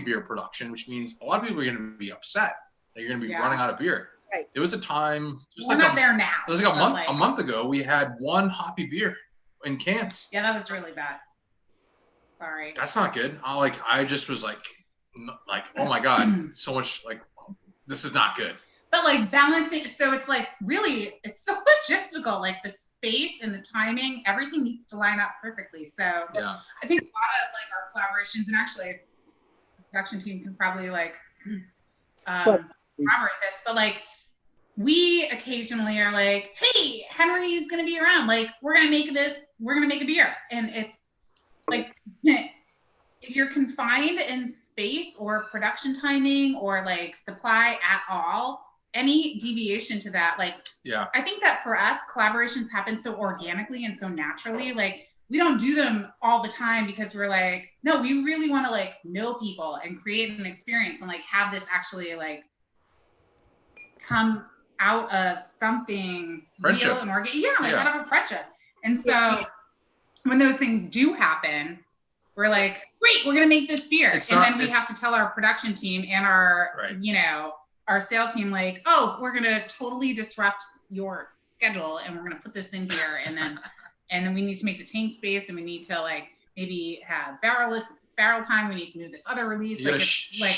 beer production, which means a lot of people are gonna be upset that you're gonna be running out of beer. Right. There was a time we're not there now. It was like a month ago we had one hoppy beer in cans. Yeah, that was really bad. Sorry. That's not good. I just was like, oh my God, so much, like, this is not good. But like balancing, so it's like really, it's so logistical, like the space and the timing, everything needs to line up perfectly. So yeah. I think a lot of like our collaborations, and actually the production team can probably like corroborate this, but like we occasionally are like, hey, Henry's gonna be around, like we're gonna make a beer. And it's like, if you're confined in space or production timing or like supply at all, any deviation to that, like, yeah, I think that for us, collaborations happen so organically and so naturally. Like, we don't do them all the time because we're like, no, we really want to like know people and create an experience and like have this actually like come out of something friendship. Real and organic. Yeah, like out of a friendship. And so when those things do happen, we're like, great, we're gonna make this beer. Then we have to tell our production team and our, our sales team, like, oh, we're gonna totally disrupt your schedule and we're gonna put this in here, and then we need to make the tank space, and we need to like maybe have barrel time. We need to move this other release. Like,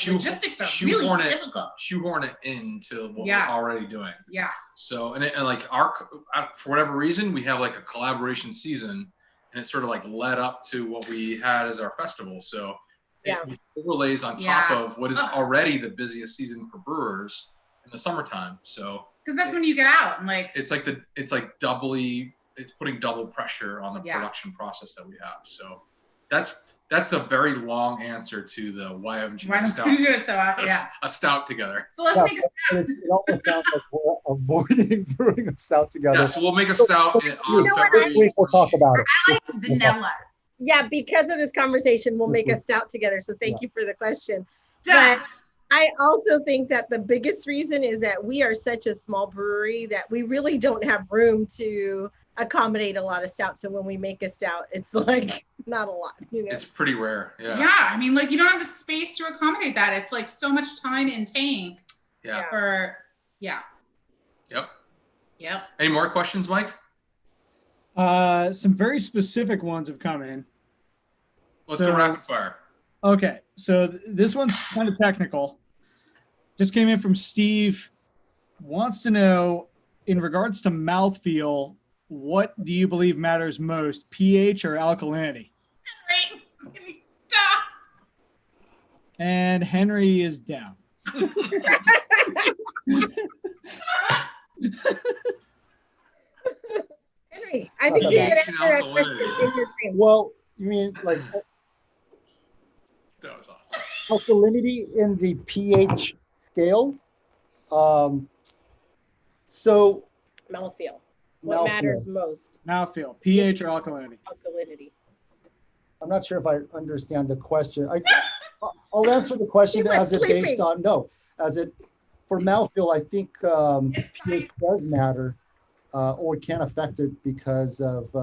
logistics are really difficult. Shoehorn it into what we're already doing. Yeah. So and like for whatever reason, we have like a collaboration season, and it sort of like led up to what we had as our festival. So it overlays on top of what is already the busiest season for brewers in the summertime. So because that's when you get out and like it's putting double pressure on the production process that we have. So that's the very long answer to the why haven't you made a stout together. So let's make a stout. It almost sounds like we're avoiding brewing a stout together. Yeah, so we'll make a stout on February. We'll talk about it. I like vanilla. Yeah, because of this conversation, we'll make a stout together. So thank you for the question. But I also think that the biggest reason is that we are such a small brewery that we really don't have room to accommodate a lot of stout. So when we make a stout, it's like not a lot. It's pretty rare. Yeah. Yeah, I mean, like you don't have the space to accommodate that. It's like so much time in tank. Yeah. Yep. Any more questions, Mike? Some very specific ones have come in. Let's go rapid fire. Okay, so this one's kind of technical. Just came in from Steve. Wants to know, in regards to mouthfeel, what do you believe matters most, pH or alkalinity? Henry, stop. And Henry is down. Henry, I think you should answer that question. Well, you mean like that was awesome. Alkalinity in the pH scale? So mouthfeel. What matters most? Mouthfeel, pH or alkalinity? Alkalinity. I'm not sure if I understand the question. I'll answer the question for mouthfeel. I think pH does matter or can affect it because of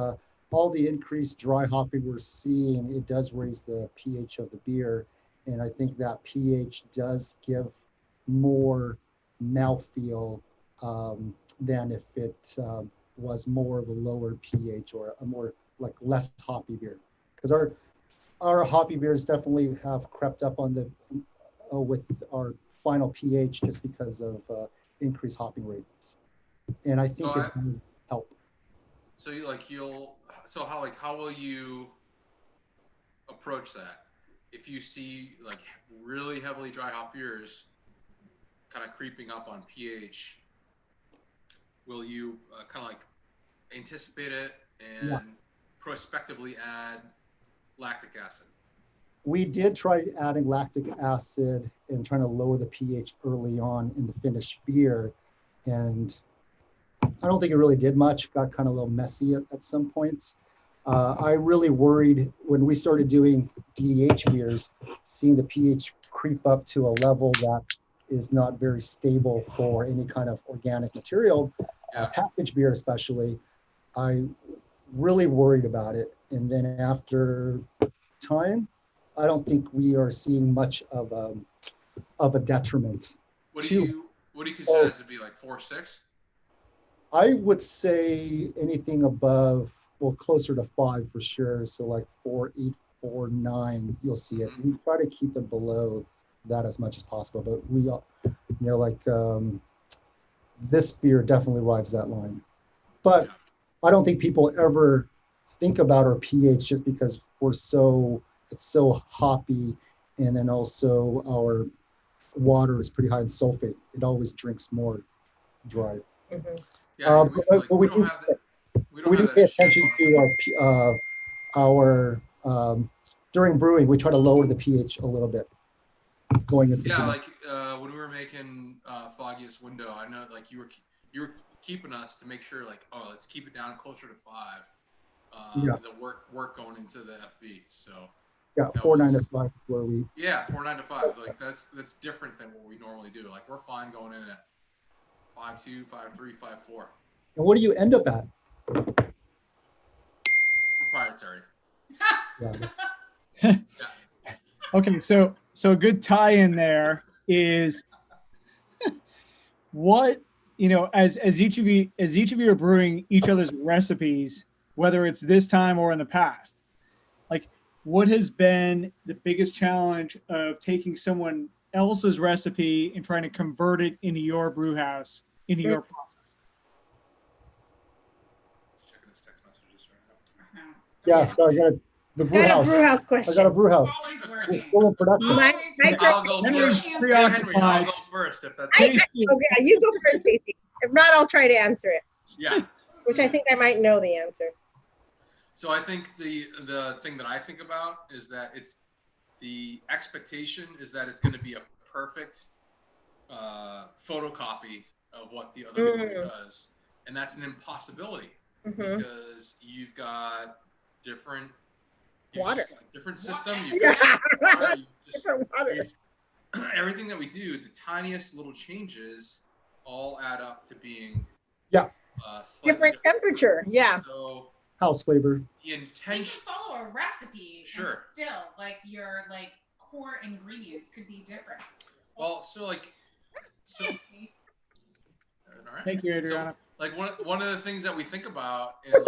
all the increased dry hopping we're seeing. It does raise the pH of the beer. And I think that pH does give more mouthfeel than if it was more of a lower pH or a more like less hoppy beer. Because our hoppy beers definitely have crept up on the with our final pH just because of increased hopping rates. And I think it help. So how will you approach that? If you see like really heavily dry hop beers kind of creeping up on pH, will you kind of like anticipate it and prospectively add lactic acid? We did try adding lactic acid and trying to lower the pH early on in the finished beer. And I don't think it really did much, got kind of a little messy at some points. I really worried when we started doing DDH beers, seeing the pH creep up to a level that is not very stable for any kind of organic material, packaged beer especially. I really worried about it. And then after time, I don't think we are seeing much of a detriment. What do you consider it to be, like 4.6? I would say anything above, well, closer to 5 for sure. So like 4.8, 4.9, you'll see it. We try to keep it below that as much as possible, but we, this beer definitely rides that line. But I don't think people ever think about our pH just because it's so hoppy, and then also our water is pretty high in sulfate. It always drinks more dry. Mhm. Yeah, But we do pay attention to our during brewing. We try to lower the pH a little bit going into like when we were making Foggiest window, I know like you were keeping us to make sure like, oh, let's keep it down closer to 5. The work going into the FB. So 4.9 to 5 where we 4.9 to 5. Like that's different than what we normally do. Like we're fine going in at 5.2, 5.3, 5.4. And what do you end up at? Proprietary. Okay, so a good tie-in there is what, as each of you are brewing each other's recipes, whether it's this time or in the past, like what has been the biggest challenge of taking someone else's recipe and trying to convert it into your brew house, into your process? Checking his text messages right now. Yeah, so I got the brew house. Brew house question. I got a brew house. Always working. It's still in production. I'll go Henry's first. preoccupied. I'll go first if that's Okay, you go first, Stacey. If not, I'll try to answer it. yeah. Which I think I might know the answer. So I think the thing that I think about is that it's the expectation is that it's going to be a perfect photocopy of what the other brewer does, and that's an impossibility because you've got different different system. You've got water, Different water. Everything that we do, the tiniest little changes all add up to being Different temperature. Yeah. So House flavor. the You can intention. follow a recipe. Sure. And still, like your core ingredients could be different. Well, all right. Thank you, Adriana. So, like one of the things that we think about, and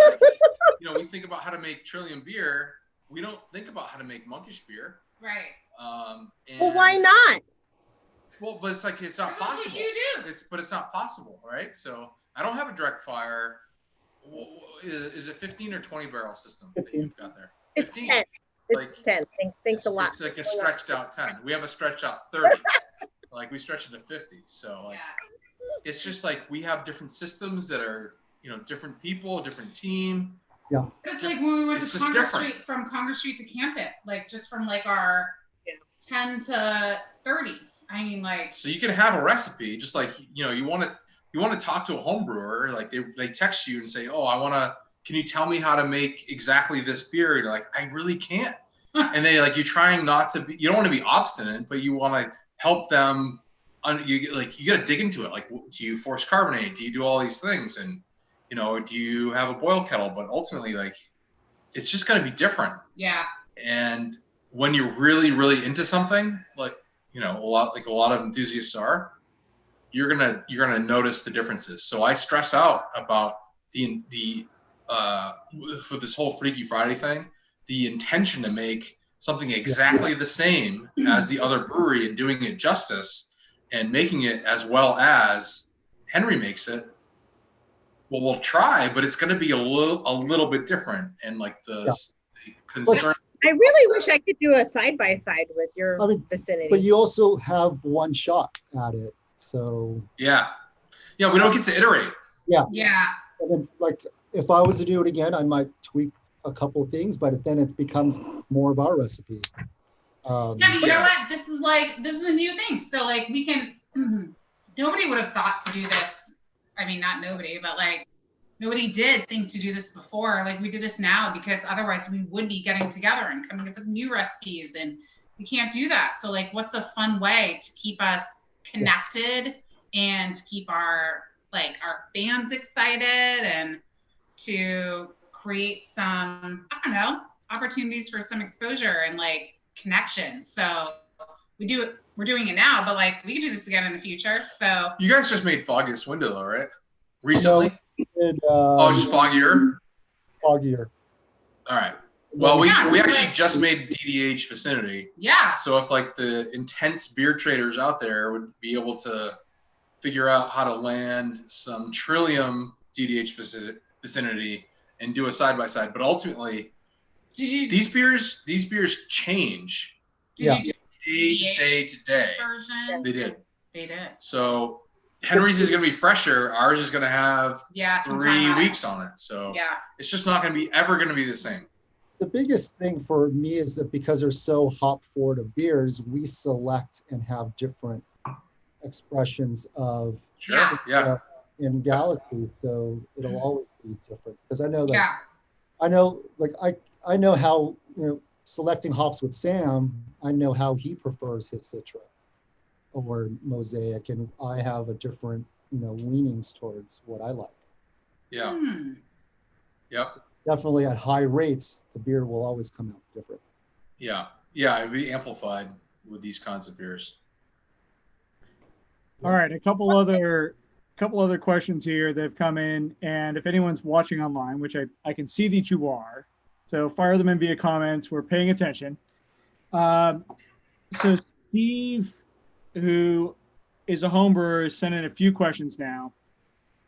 we think about how to make Trillium beer. We don't think about how to make Monkish beer. Right. Well, why not? Well, but it's like it's not possible. What you do. It's not possible, right? So I don't have a direct fire. Is it 15 or 20 barrel system that you've got there? It's 15. 10. It's Like 10. Thanks a lot. It's like a stretched out 10. We have a stretched out 30. Like we stretch it to 50. So like it's just like we have different systems that are, different people, different team. Yeah. It's like when we went It's to just Congress different. Street, from Congress Street to Canton, just from our 10 to 30. I mean, So you can have a recipe, just like you want to talk to a home brewer, like they text you and say, oh, can you tell me how to make exactly this beer? And you're like, I really can't. And they you're trying not to be, you don't want to be obstinate, but you want to help them. You got to dig into it. Like, do you force carbonate? Do you do all these things? And do you have a boil kettle? But ultimately, it's just going to be different. Yeah. And when you're really, really into something, a lot of enthusiasts are, you're gonna notice the differences. So I stress out about for this whole Freaky Friday thing, the intention to make something exactly the same as the other brewery and doing it justice and making it as well as Henry makes it Well, we'll try, but it's going to be a little bit different. And like the concern. I really wish I could do a side-by-side with your Vicinity. But you also have one shot at it. So. Yeah. Yeah, we don't get to iterate. Yeah. Yeah. And then, like, if I was to do it again, I might tweak a couple of things, but then it becomes more of our recipe. Yeah, but you know what? This is a new thing. So like we can, nobody would have thought to do this. I mean, not nobody, but like nobody did think to do this before. Like we do this now because otherwise we would be getting together and coming up with new recipes, and we can't do that. So like, what's a fun way to keep us connected and to keep our fans excited and to create some, I don't know, opportunities for some exposure and like connection. So we're doing it now, but like we could do this again in the future. So you guys just made Foggiest window though, right? Recently? No, just Foggier? Foggier. All right. Well, we actually just made DDH Vicinity. Yeah. So if like the intense beer traders out there would be able to figure out how to land some Trillium DDH Vicinity and do a side-by-side, but ultimately these beers change. Did you do day to day version? They did. So Henry's is going to be fresher. Ours is going to have 3 weeks on it. So it's just not going to be ever going to be the same. The biggest thing for me is that because they're so hop forward of beers, we select and have different expressions of in Galaxy. So it'll always be different because I know that I know how, selecting hops with Sam, I know how he prefers his Citra or Mosaic, and I have a different, leanings towards what I like. Yeah. Yep. Definitely at high rates, the beer will always come out different. Yeah. Yeah, it'd be amplified with these kinds of beers. All right, a couple other questions here that have come in, and if anyone's watching online, which I can see that you are, so fire them in via comments. We're paying attention. So Steve, who is a home brewer, is sending a few questions now.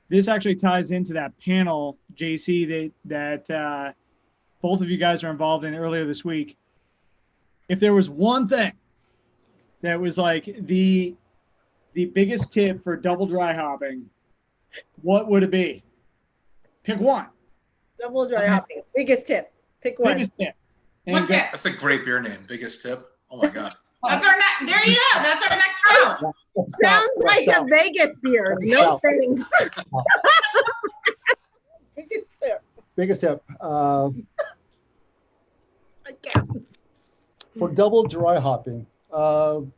This actually ties into that panel, JC, that both of you guys are involved in earlier this week. If there was one thing that was like the biggest tip for double dry hopping, what would it be? Pick one. Double dry hopping. Biggest tip. Pick one. Biggest tip. One tip. That's a great beer name. Biggest tip. Oh my God. That's our next. There you go. That's our next round. Sounds like a Vegas beer. No thanks. Biggest tip. Biggest tip. For double dry hopping.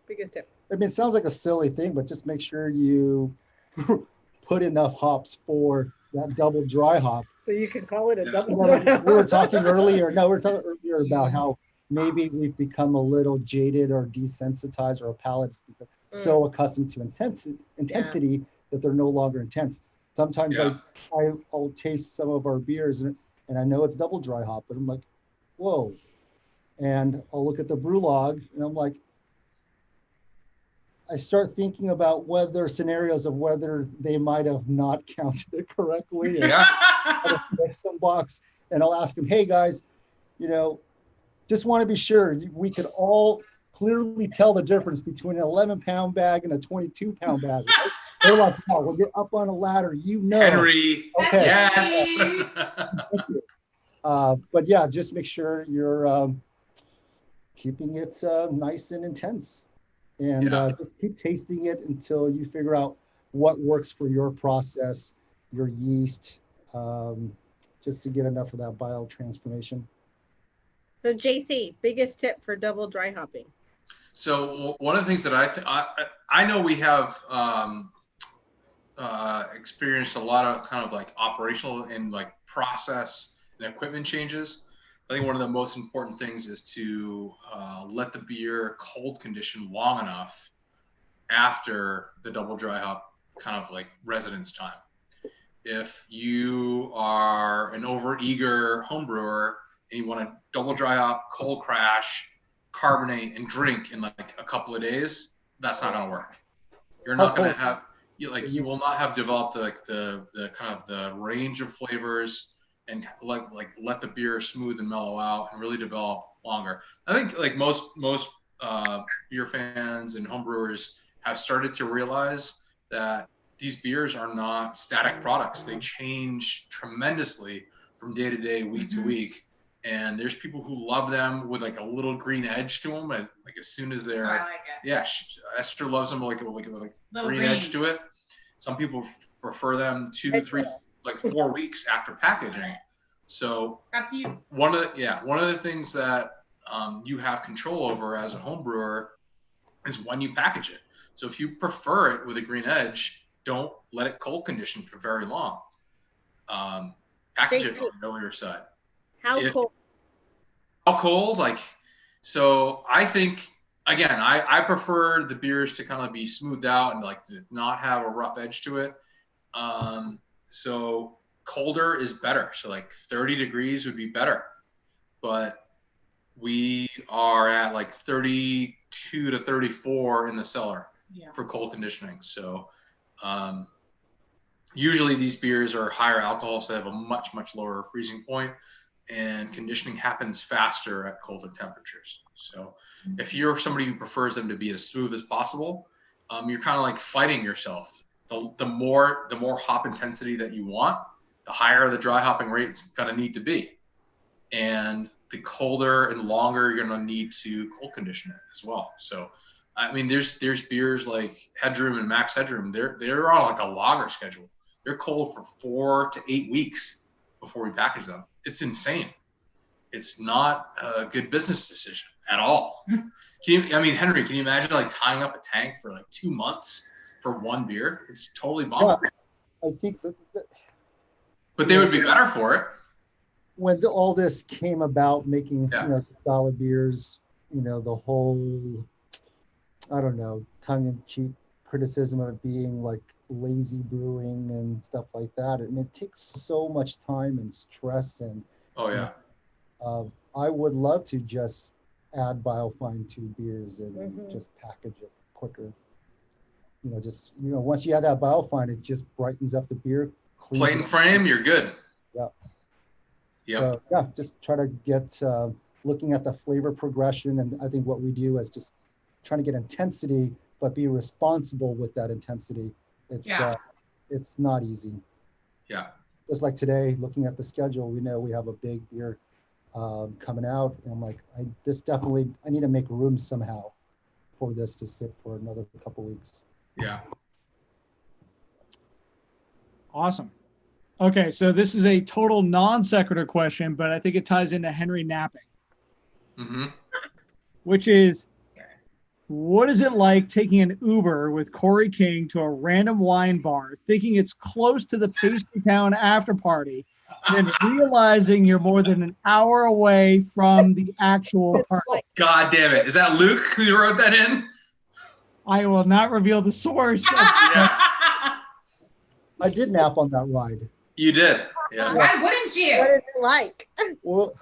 Biggest tip. I mean, it sounds like a silly thing, but just make sure you put enough hops for that double dry hop. So you can call it a double dry hop. We were talking earlier about how maybe we've become a little jaded or desensitized, or our palates become so accustomed to intensity that they're no longer intense. Sometimes I'll taste some of our beers and I know it's double dry hop, but I'm like, whoa. And I'll look at the brew log and I'm like, I start thinking about scenarios of whether they might have not counted it correctly. Some box, and I'll ask them, hey guys, just want to be sure we could all clearly tell the difference between an 11-pound bag and a 22-pound bag. Right? They're like, oh, when you're up on a ladder, Henry, okay. Yes. Thank you. But yeah, just make sure you're keeping it nice and intense. And just keep tasting it until you figure out what works for your process, your yeast, just to get enough of that biotransformation. So JC, biggest tip for double dry hopping. So one of the things that I know we have experienced a lot of kind of like operational and like process and equipment changes. I think one of the most important things is to let the beer cold condition long enough after the double dry hop kind of like residence time. If you are an overeager home brewer and you want to double dry hop, cold crash, carbonate, and drink in like a couple of days, that's not going to work. You're not going to have you will not have developed the kind of the range of flavors and let the beer smooth and mellow out and really develop longer. I think like most beer fans and homebrewers have started to realize that these beers are not static products. They change tremendously from day to day, week to week. And there's people who love them with like a little green edge to them. And like as soon as they're, So I like it. yeah, Esther loves them with like green edge to it. Some people prefer them 2, 3, like 4 weeks after packaging. So That's you. one of the things that you have control over as a home brewer is when you package it. So if you prefer it with a green edge, don't let it cold condition for very long. Package it on the earlier side. How cold? How cold? Like, so I think, again, I prefer the beers to kind of be smoothed out and like to not have a rough edge to it. So colder is better. So like 30 degrees would be better. But we are at like 32 to 34 in the cellar for cold conditioning. So usually these beers are higher alcohol, so they have a much, much lower freezing point, and conditioning happens faster at colder temperatures. So if you're somebody who prefers them to be as smooth as possible, you're kind of like fighting yourself. The more hop intensity that you want, the higher the dry hopping rate is going to need to be. And the colder and longer you're going to need to cold condition it as well. So, I mean, there's beers like Headroom and Max Headroom. They're on like a lager schedule. They're cold for 4 to 8 weeks before we package them. It's insane. It's not a good business decision at all. Henry, can you imagine like tying up a tank for like 2 months for one beer? It's totally bonkers. I think that but they would be better for it. When all this came about, making solid beers, the whole, I don't know, tongue-in-cheek criticism of it being like lazy brewing and stuff like that. And it takes so much time and stress. And I would love to just add biofine to beers and just package it quicker. Once you add that biofine, it just brightens up the beer. Plate and frame, you're good. Yeah. Yep. So just try to get looking at the flavor progression, and I think what we do is just trying to get intensity, but be responsible with that intensity. It's not easy. Yeah. Just like today, looking at the schedule, we know we have a big beer coming out, and I'm like, I need to make room somehow for this to sit for another couple weeks. Yeah. Awesome. Okay, so this is a total non sequitur question, but I think it ties into Henry napping. Which is, what is it like taking an Uber with Corey King to a random wine bar, thinking it's close to the Pastry Town after party, and then realizing you're more than an hour away from the actual party? God damn it. Is that Luke who wrote that in? I will not reveal the source. I did nap on that ride. You did. Yeah. Why wouldn't you? What is it like? Well,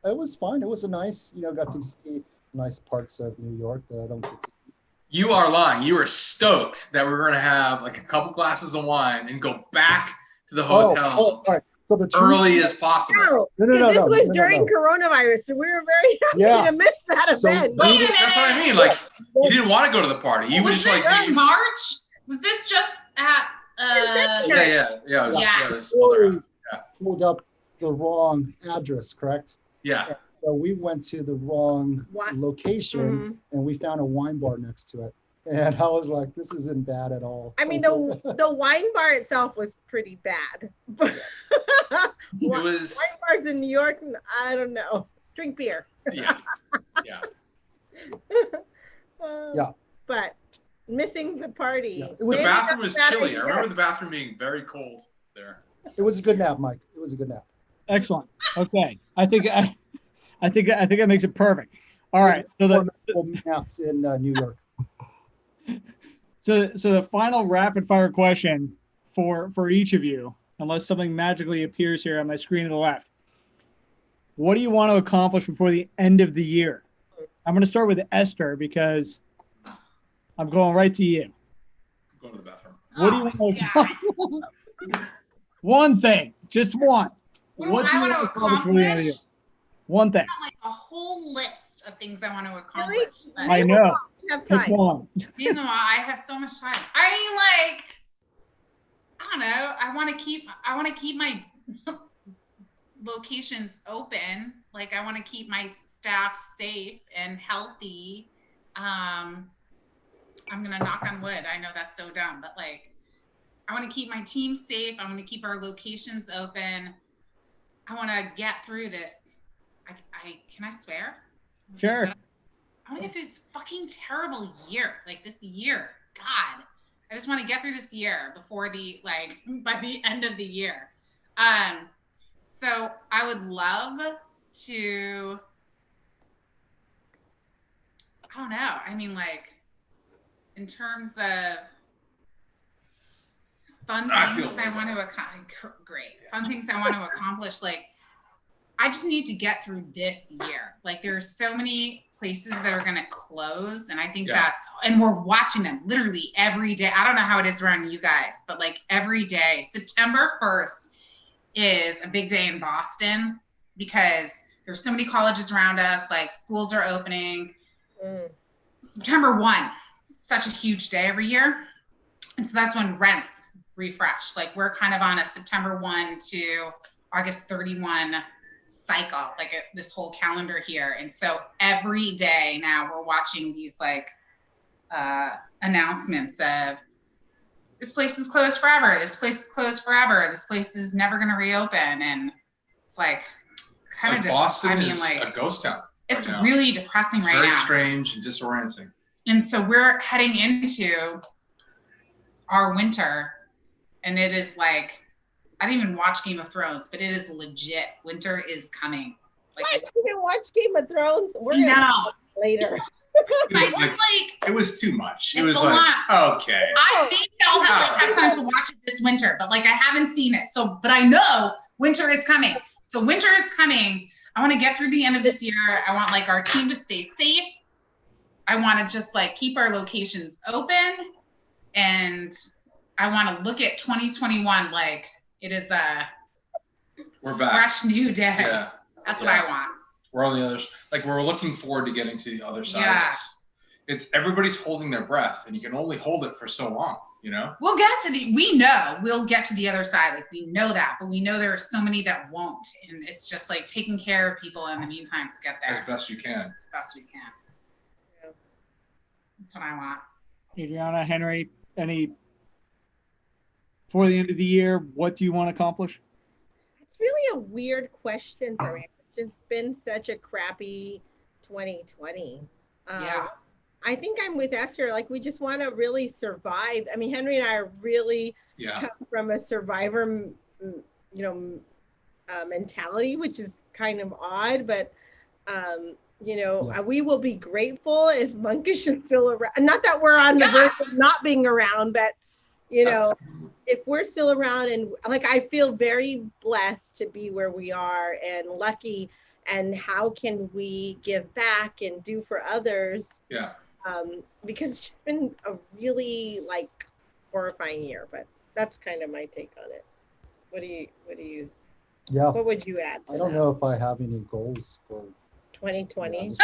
it was fine. It was a nice, got to see nice parts of New York that I don't get to see. You are lying. You were stoked that we were going to have like a couple glasses of wine and go back to the hotel all right. So the early as possible. No, this was during coronavirus, so we were very happy to miss that event. Wait a minute. That's what I mean. Like, you didn't want to go to the party. You were Was just this like in March? Was this just at pulled up the wrong address, correct? Yeah. And so we went to the wrong location, and we found a wine bar next to it. And I was like, this isn't bad at all. I mean, the wine bar itself was pretty bad. Wine bars in New York, I don't know. Drink beer. Yeah. But missing the party. Yeah. The bathroom was chilly. I remember the bathroom being very cold there. It was a good nap, Mike. It was a good nap. Excellent. Okay. I think that makes it perfect. All right. So the naps in New York. So the final rapid fire question for each of you, unless something magically appears here on my screen to the left. What do you want to accomplish before the end of the year? I'm going to start with Esther because I'm going right to you. Go to the bathroom. What do you want to One thing, just one. What do I want to accomplish? One thing. Not like a whole list of things I want to accomplish. Really? I know. Have Pick time. one. Meanwhile, I have so much time. I mean, like, I don't know. I want to keep my locations open. Like, I want to keep my staff safe and healthy. I'm gonna knock on wood. I know that's so dumb, but like, I want to keep my team safe. I want to keep our locations open. I want to get through this. Can I swear? Sure. I want to get through this fucking terrible year. Like this year, God, I just want to get through this year before by the end of the year. So I would love to, I don't know. I mean, like, in terms of fun things I want to accomplish, fun things I want to accomplish, like, I just need to get through this year. Like, there's so many places that are going to close, and I think and we're watching them literally every day. I don't know how it is around you guys, but like every day. September 1st is a big day in Boston because there's so many colleges around us, like schools are opening. September 1, such a huge day every year. And so that's when rents refresh. Like, we're kind of on a September 1 to August 31 cycle, like this whole calendar here. And so every day now we're watching these like announcements of this place is closed forever, this place is closed forever, this place is never going to reopen. And it's like kind of Boston is like a ghost town. It's really depressing right now. It's very strange and disorienting. And so we're heading into our winter, and it is like, I didn't even watch Game of Thrones, but it is legit. Winter is coming. Like, what? You didn't watch Game of Thrones? We're later. It was too much. It was a like, lot. Okay. I maybe I'll have time to watch it this winter, but like I haven't seen it. So, but I know winter is coming. So winter is coming. I want to get through the end of this year. I want like our team to stay safe. I want to just like keep our locations open, and I want to look at 2021 like it is we're back. Fresh new day. Yeah. That's what I want. We're on the other, like we're looking forward to getting to the other side of this. It's everybody's holding their breath, and you can only hold it for so long, you know? We'll get to the other side. Like, we know that, but we know there are so many that won't. And it's just like taking care of people in the meantime to get there. As best you can. As best we can. Yeah. That's what I want. Adriana, Henry, for the end of the year, what do you want to accomplish? It's really a weird question for me. It's just been such a crappy 2020. I think I'm with Esther. Like, we just want to really survive. I mean, Henry and I are really come from a survivor, mentality, which is kind of odd, but we will be grateful if Monkish is still around. Not that we're on the verge of not being around, but if we're still around, and like, I feel very blessed to be where we are and lucky. And how can we give back and do for others? Yeah. Because it's just been a really like horrifying year, but that's kind of my take on it. What do you? Yeah. What would you add? I don't know if I have any goals for 2020.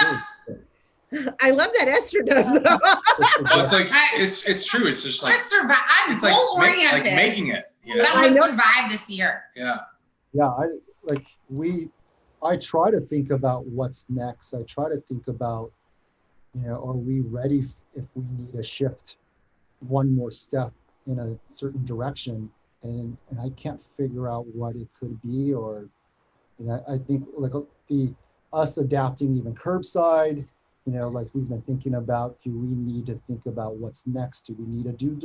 I love that Esther does. It's like it's true. It's just like I'm goal oriented. Like making it. But I want to survive this year. Yeah. Yeah. I try to think about what's next. I try to think about, are we ready if we need to shift one more step in a certain direction, and I can't figure out what it could be, or I think like us adapting even curbside, like we've been thinking about, do we need to think about what's next? Do we need to do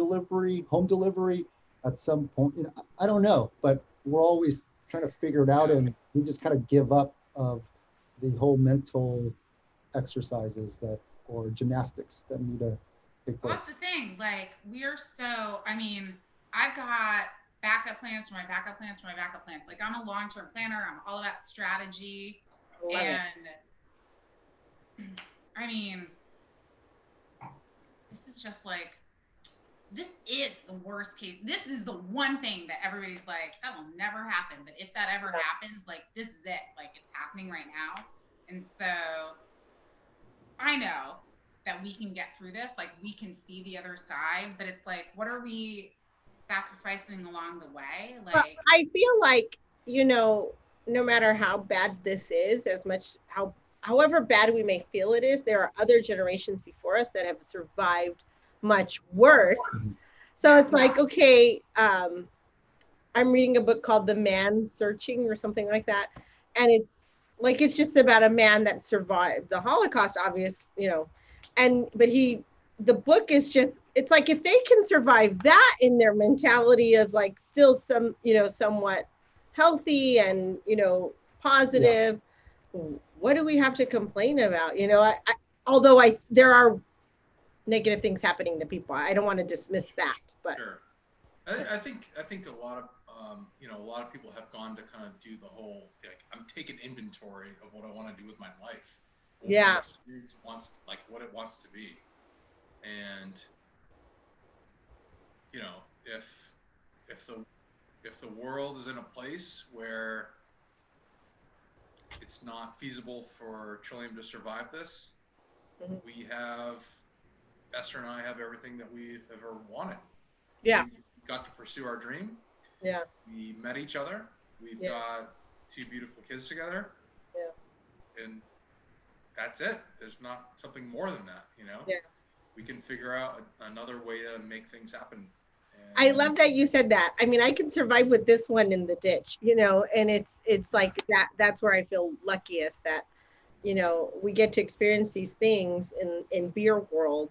home delivery at some point? I don't know, but we're always trying to figure it out, and we just kind of give up of the whole mental exercises or gymnastics that need to take place. Well, that's the thing. Like, I've got backup plans for my backup plans for my backup plans. Like, I'm a long-term planner. I'm all about strategy. This is just like, this is the worst case. This is the one thing that everybody's like, that will never happen. But if that ever happens, like, this is it. Like, it's happening right now. And so I know that we can get through this. Like, we can see the other side. But it's like, what are we sacrificing along the way? Like, well, I feel like, you know, no matter how bad this is, however bad we may feel it is, there are other generations before us that have survived much worse. So it's like, okay, I'm reading a book called The Man Searching or something like that. And it's just about a man that survived the Holocaust, obvious, you know, but the book is just, it's like, if they can survive that in their mentality as like still some, you know, somewhat healthy and, you know, positive, what do we have to complain about? You know, although there are negative things happening to people. I don't want to dismiss that, but sure. I think a lot of you know, a lot of people have gone to kind of do the whole, like, I'm taking inventory of what I want to do with my life. What my experience wants, like, what it wants to be. And you know, if the world is in a place where it's not feasible for Trillium to survive this, we have, Esther and I have everything that we've ever wanted. Yeah. We got to pursue our dream. Yeah. We met each other. We've got 2 beautiful kids together. Yeah. And that's it. There's not something more than that, you know? Yeah. We can figure out another way to make things happen. I love that you said that. I mean, I can survive with this one in the ditch, you know, and it's like that's where I feel luckiest that, you know, we get to experience these things in beer world.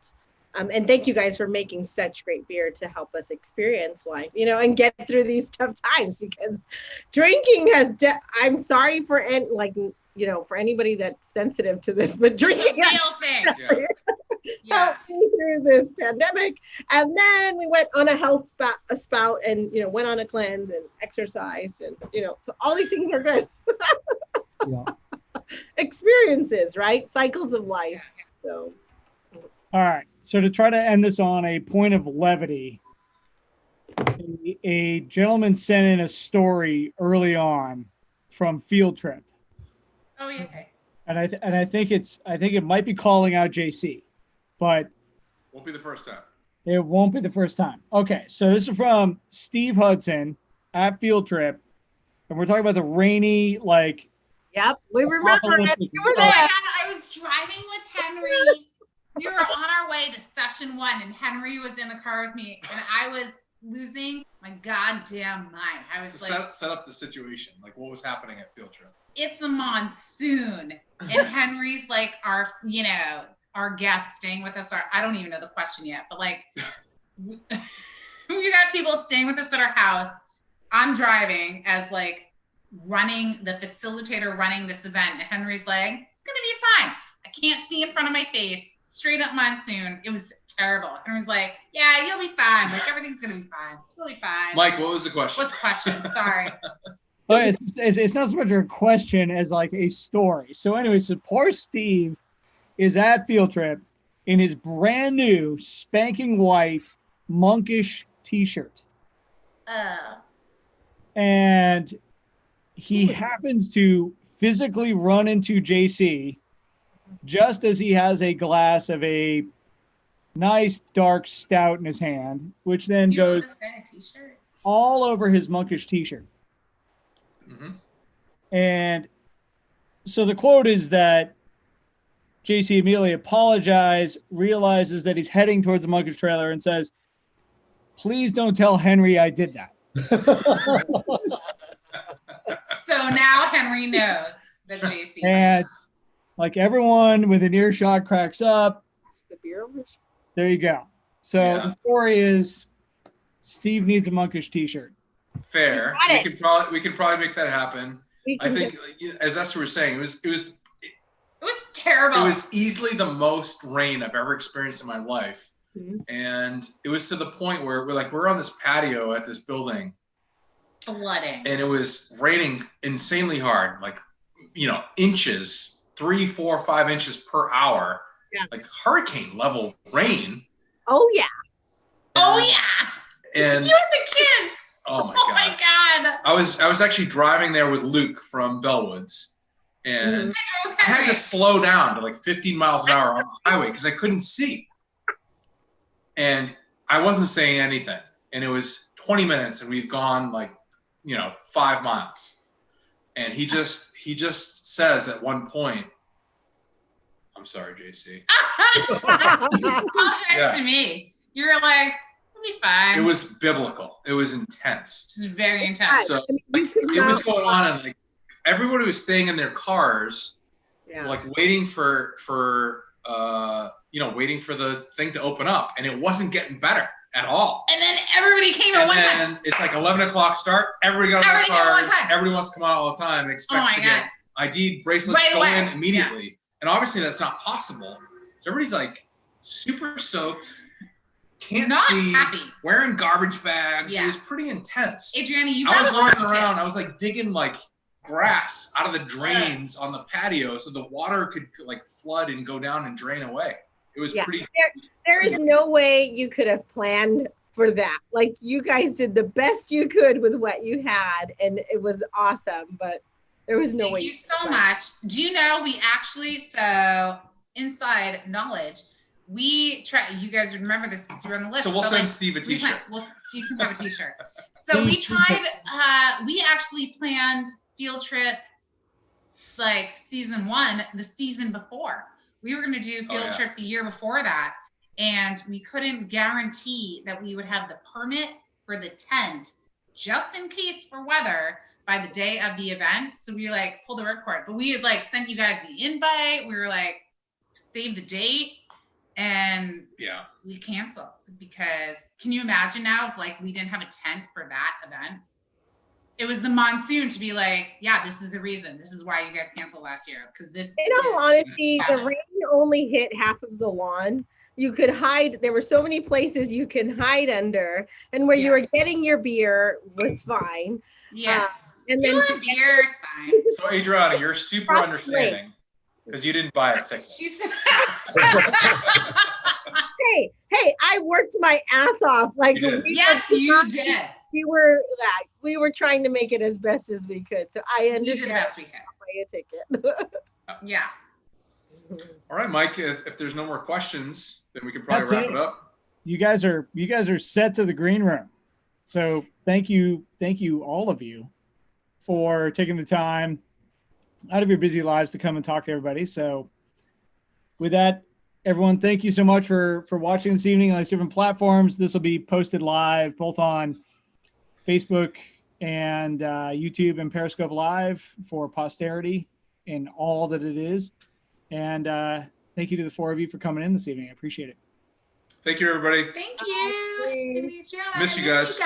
And thank you guys for making such great beer to help us experience life, you know, and get through these tough times, because drinking I'm sorry for like, you know, for anybody that's sensitive to this, but drinking real thing. helped me through this pandemic. And then we went on a health spout and, you know, went on a cleanse and exercise and, you know, so all these things are good. Experiences, right? Cycles of life. So. All right. So to try to end this on a point of levity, a gentleman sent in a story early on from Field Trip. Oh, yeah. Okay. And I think it might be calling out JC, but won't be the first time. It won't be the first time. Okay. So this is from Steve Hudson at Field Trip. And we're talking about the rainy, like. Yep. We remember it. You were there. I was driving with Henry. We were on our way to session 1 and Henry was in the car with me and I was losing my goddamn mind. I was like, set up the situation. Like, what was happening at Field Trip? It's a monsoon and Henry's like our guest staying with us. I don't even know the question yet, but like we got people staying with us at our house. I'm driving as like the facilitator running this event and Henry's like, it's gonna be fine. I can't see in front of my face. Straight up monsoon. It was terrible. And I was like, yeah, you'll be fine. Like, everything's going to be fine. You'll be fine. Mike, what was the question? What's the question? Sorry. Well, it's not so much a question as like a story. So anyway, so poor Steve is at Field Trip in his brand new spanking white Monkish t-shirt. And he happens to physically run into JC just as he has a glass of a nice dark stout in his hand, which then goes all over his Monkish t-shirt. Mm-hmm. And so the quote is that JC immediately apologized, realizes that he's heading towards the Monkish trailer and says, please don't tell Henry I did that. So now Henry knows that JC and like everyone with an earshot cracks up. There you go. So the story is Steve needs a Monkish t-shirt. Fair. We can probably make that happen. I think, as Esther was saying, it was terrible. It was easily the most rain I've ever experienced in my life. Mm-hmm. And it was to the point where we're on this patio at this building. Flooding. And it was raining insanely hard, like, inches, 3, 4, 5 inches per hour. Yeah. Like hurricane level rain. Oh yeah. Oh yeah. And You and the kids. oh my Oh god. my god. I was actually driving there with Luke from Bellwoods, and I had to slow down to like 15 miles an hour on the highway because I couldn't see. And I wasn't saying anything. And it was 20 minutes and we've gone like, 5 miles. And he just says at one point, I'm sorry, JC. Apologize to me. You were like, it'll be fine. It was biblical. It was intense. This is very intense. So like, it was going on, and like everybody was staying in their cars, like waiting for waiting for the thing to open up, and it wasn't getting better at all. And then everybody came at one time. And it's like 11 o'clock start. Everybody got on their cars. Everybody wants to come out all the time and expects to get ID bracelets go in immediately. Yeah. And obviously that's not possible. So everybody's like super soaked, can't see, wearing garbage bags. Yeah. It was pretty intense. Adriana, I was running around. I was like digging like grass out of the drains on the patio so the water could like flood and go down and drain away. It was pretty. There is no way you could have planned for that. Like, you guys did the best you could with what you had, and it was awesome, but there was no way. Thank you so much. Do you know, we actually, so inside knowledge, we try, you guys remember this because you're on the list. So we'll send Steve a t-shirt. Steve can have a t-shirt. So we tried, we actually planned field trip like season 1, the season before. We were going to do field trip the year before that, and we couldn't guarantee that we would have the permit for the tent just in case for weather by the day of the event. So we like pulled the ripcord, but we had like sent you guys the invite. We were like, save the date, and we canceled because can you imagine now if like we didn't have a tent for that event? It was the monsoon to be like, yeah, this is the reason. This is why you guys canceled last year. Because this. In all honesty, the rain only hit half of the lawn. You could hide. There were so many places you can hide under, and where you were getting your beer was fine. Yeah. And then beer is fine. So Adriana, you're super understanding because you didn't buy a ticket. She said. Hey, I worked my ass off. Like, yes, you did. We were trying to make it as best as we could. So I understand. You did the best we could. Buy a ticket. Yeah. All right, Mike. If there's no more questions, then we can probably wrap it up. You guys are set to the green room. So thank you, all of you, for taking the time out of your busy lives to come and talk to everybody. So with that, everyone, thank you so much for watching this evening on these different platforms. This will be posted live both on Facebook and YouTube and Periscope Live for posterity and all that it is. And thank you to the 4 of you for coming in this evening. I appreciate it. Thank you, everybody. Thank you. Miss you guys.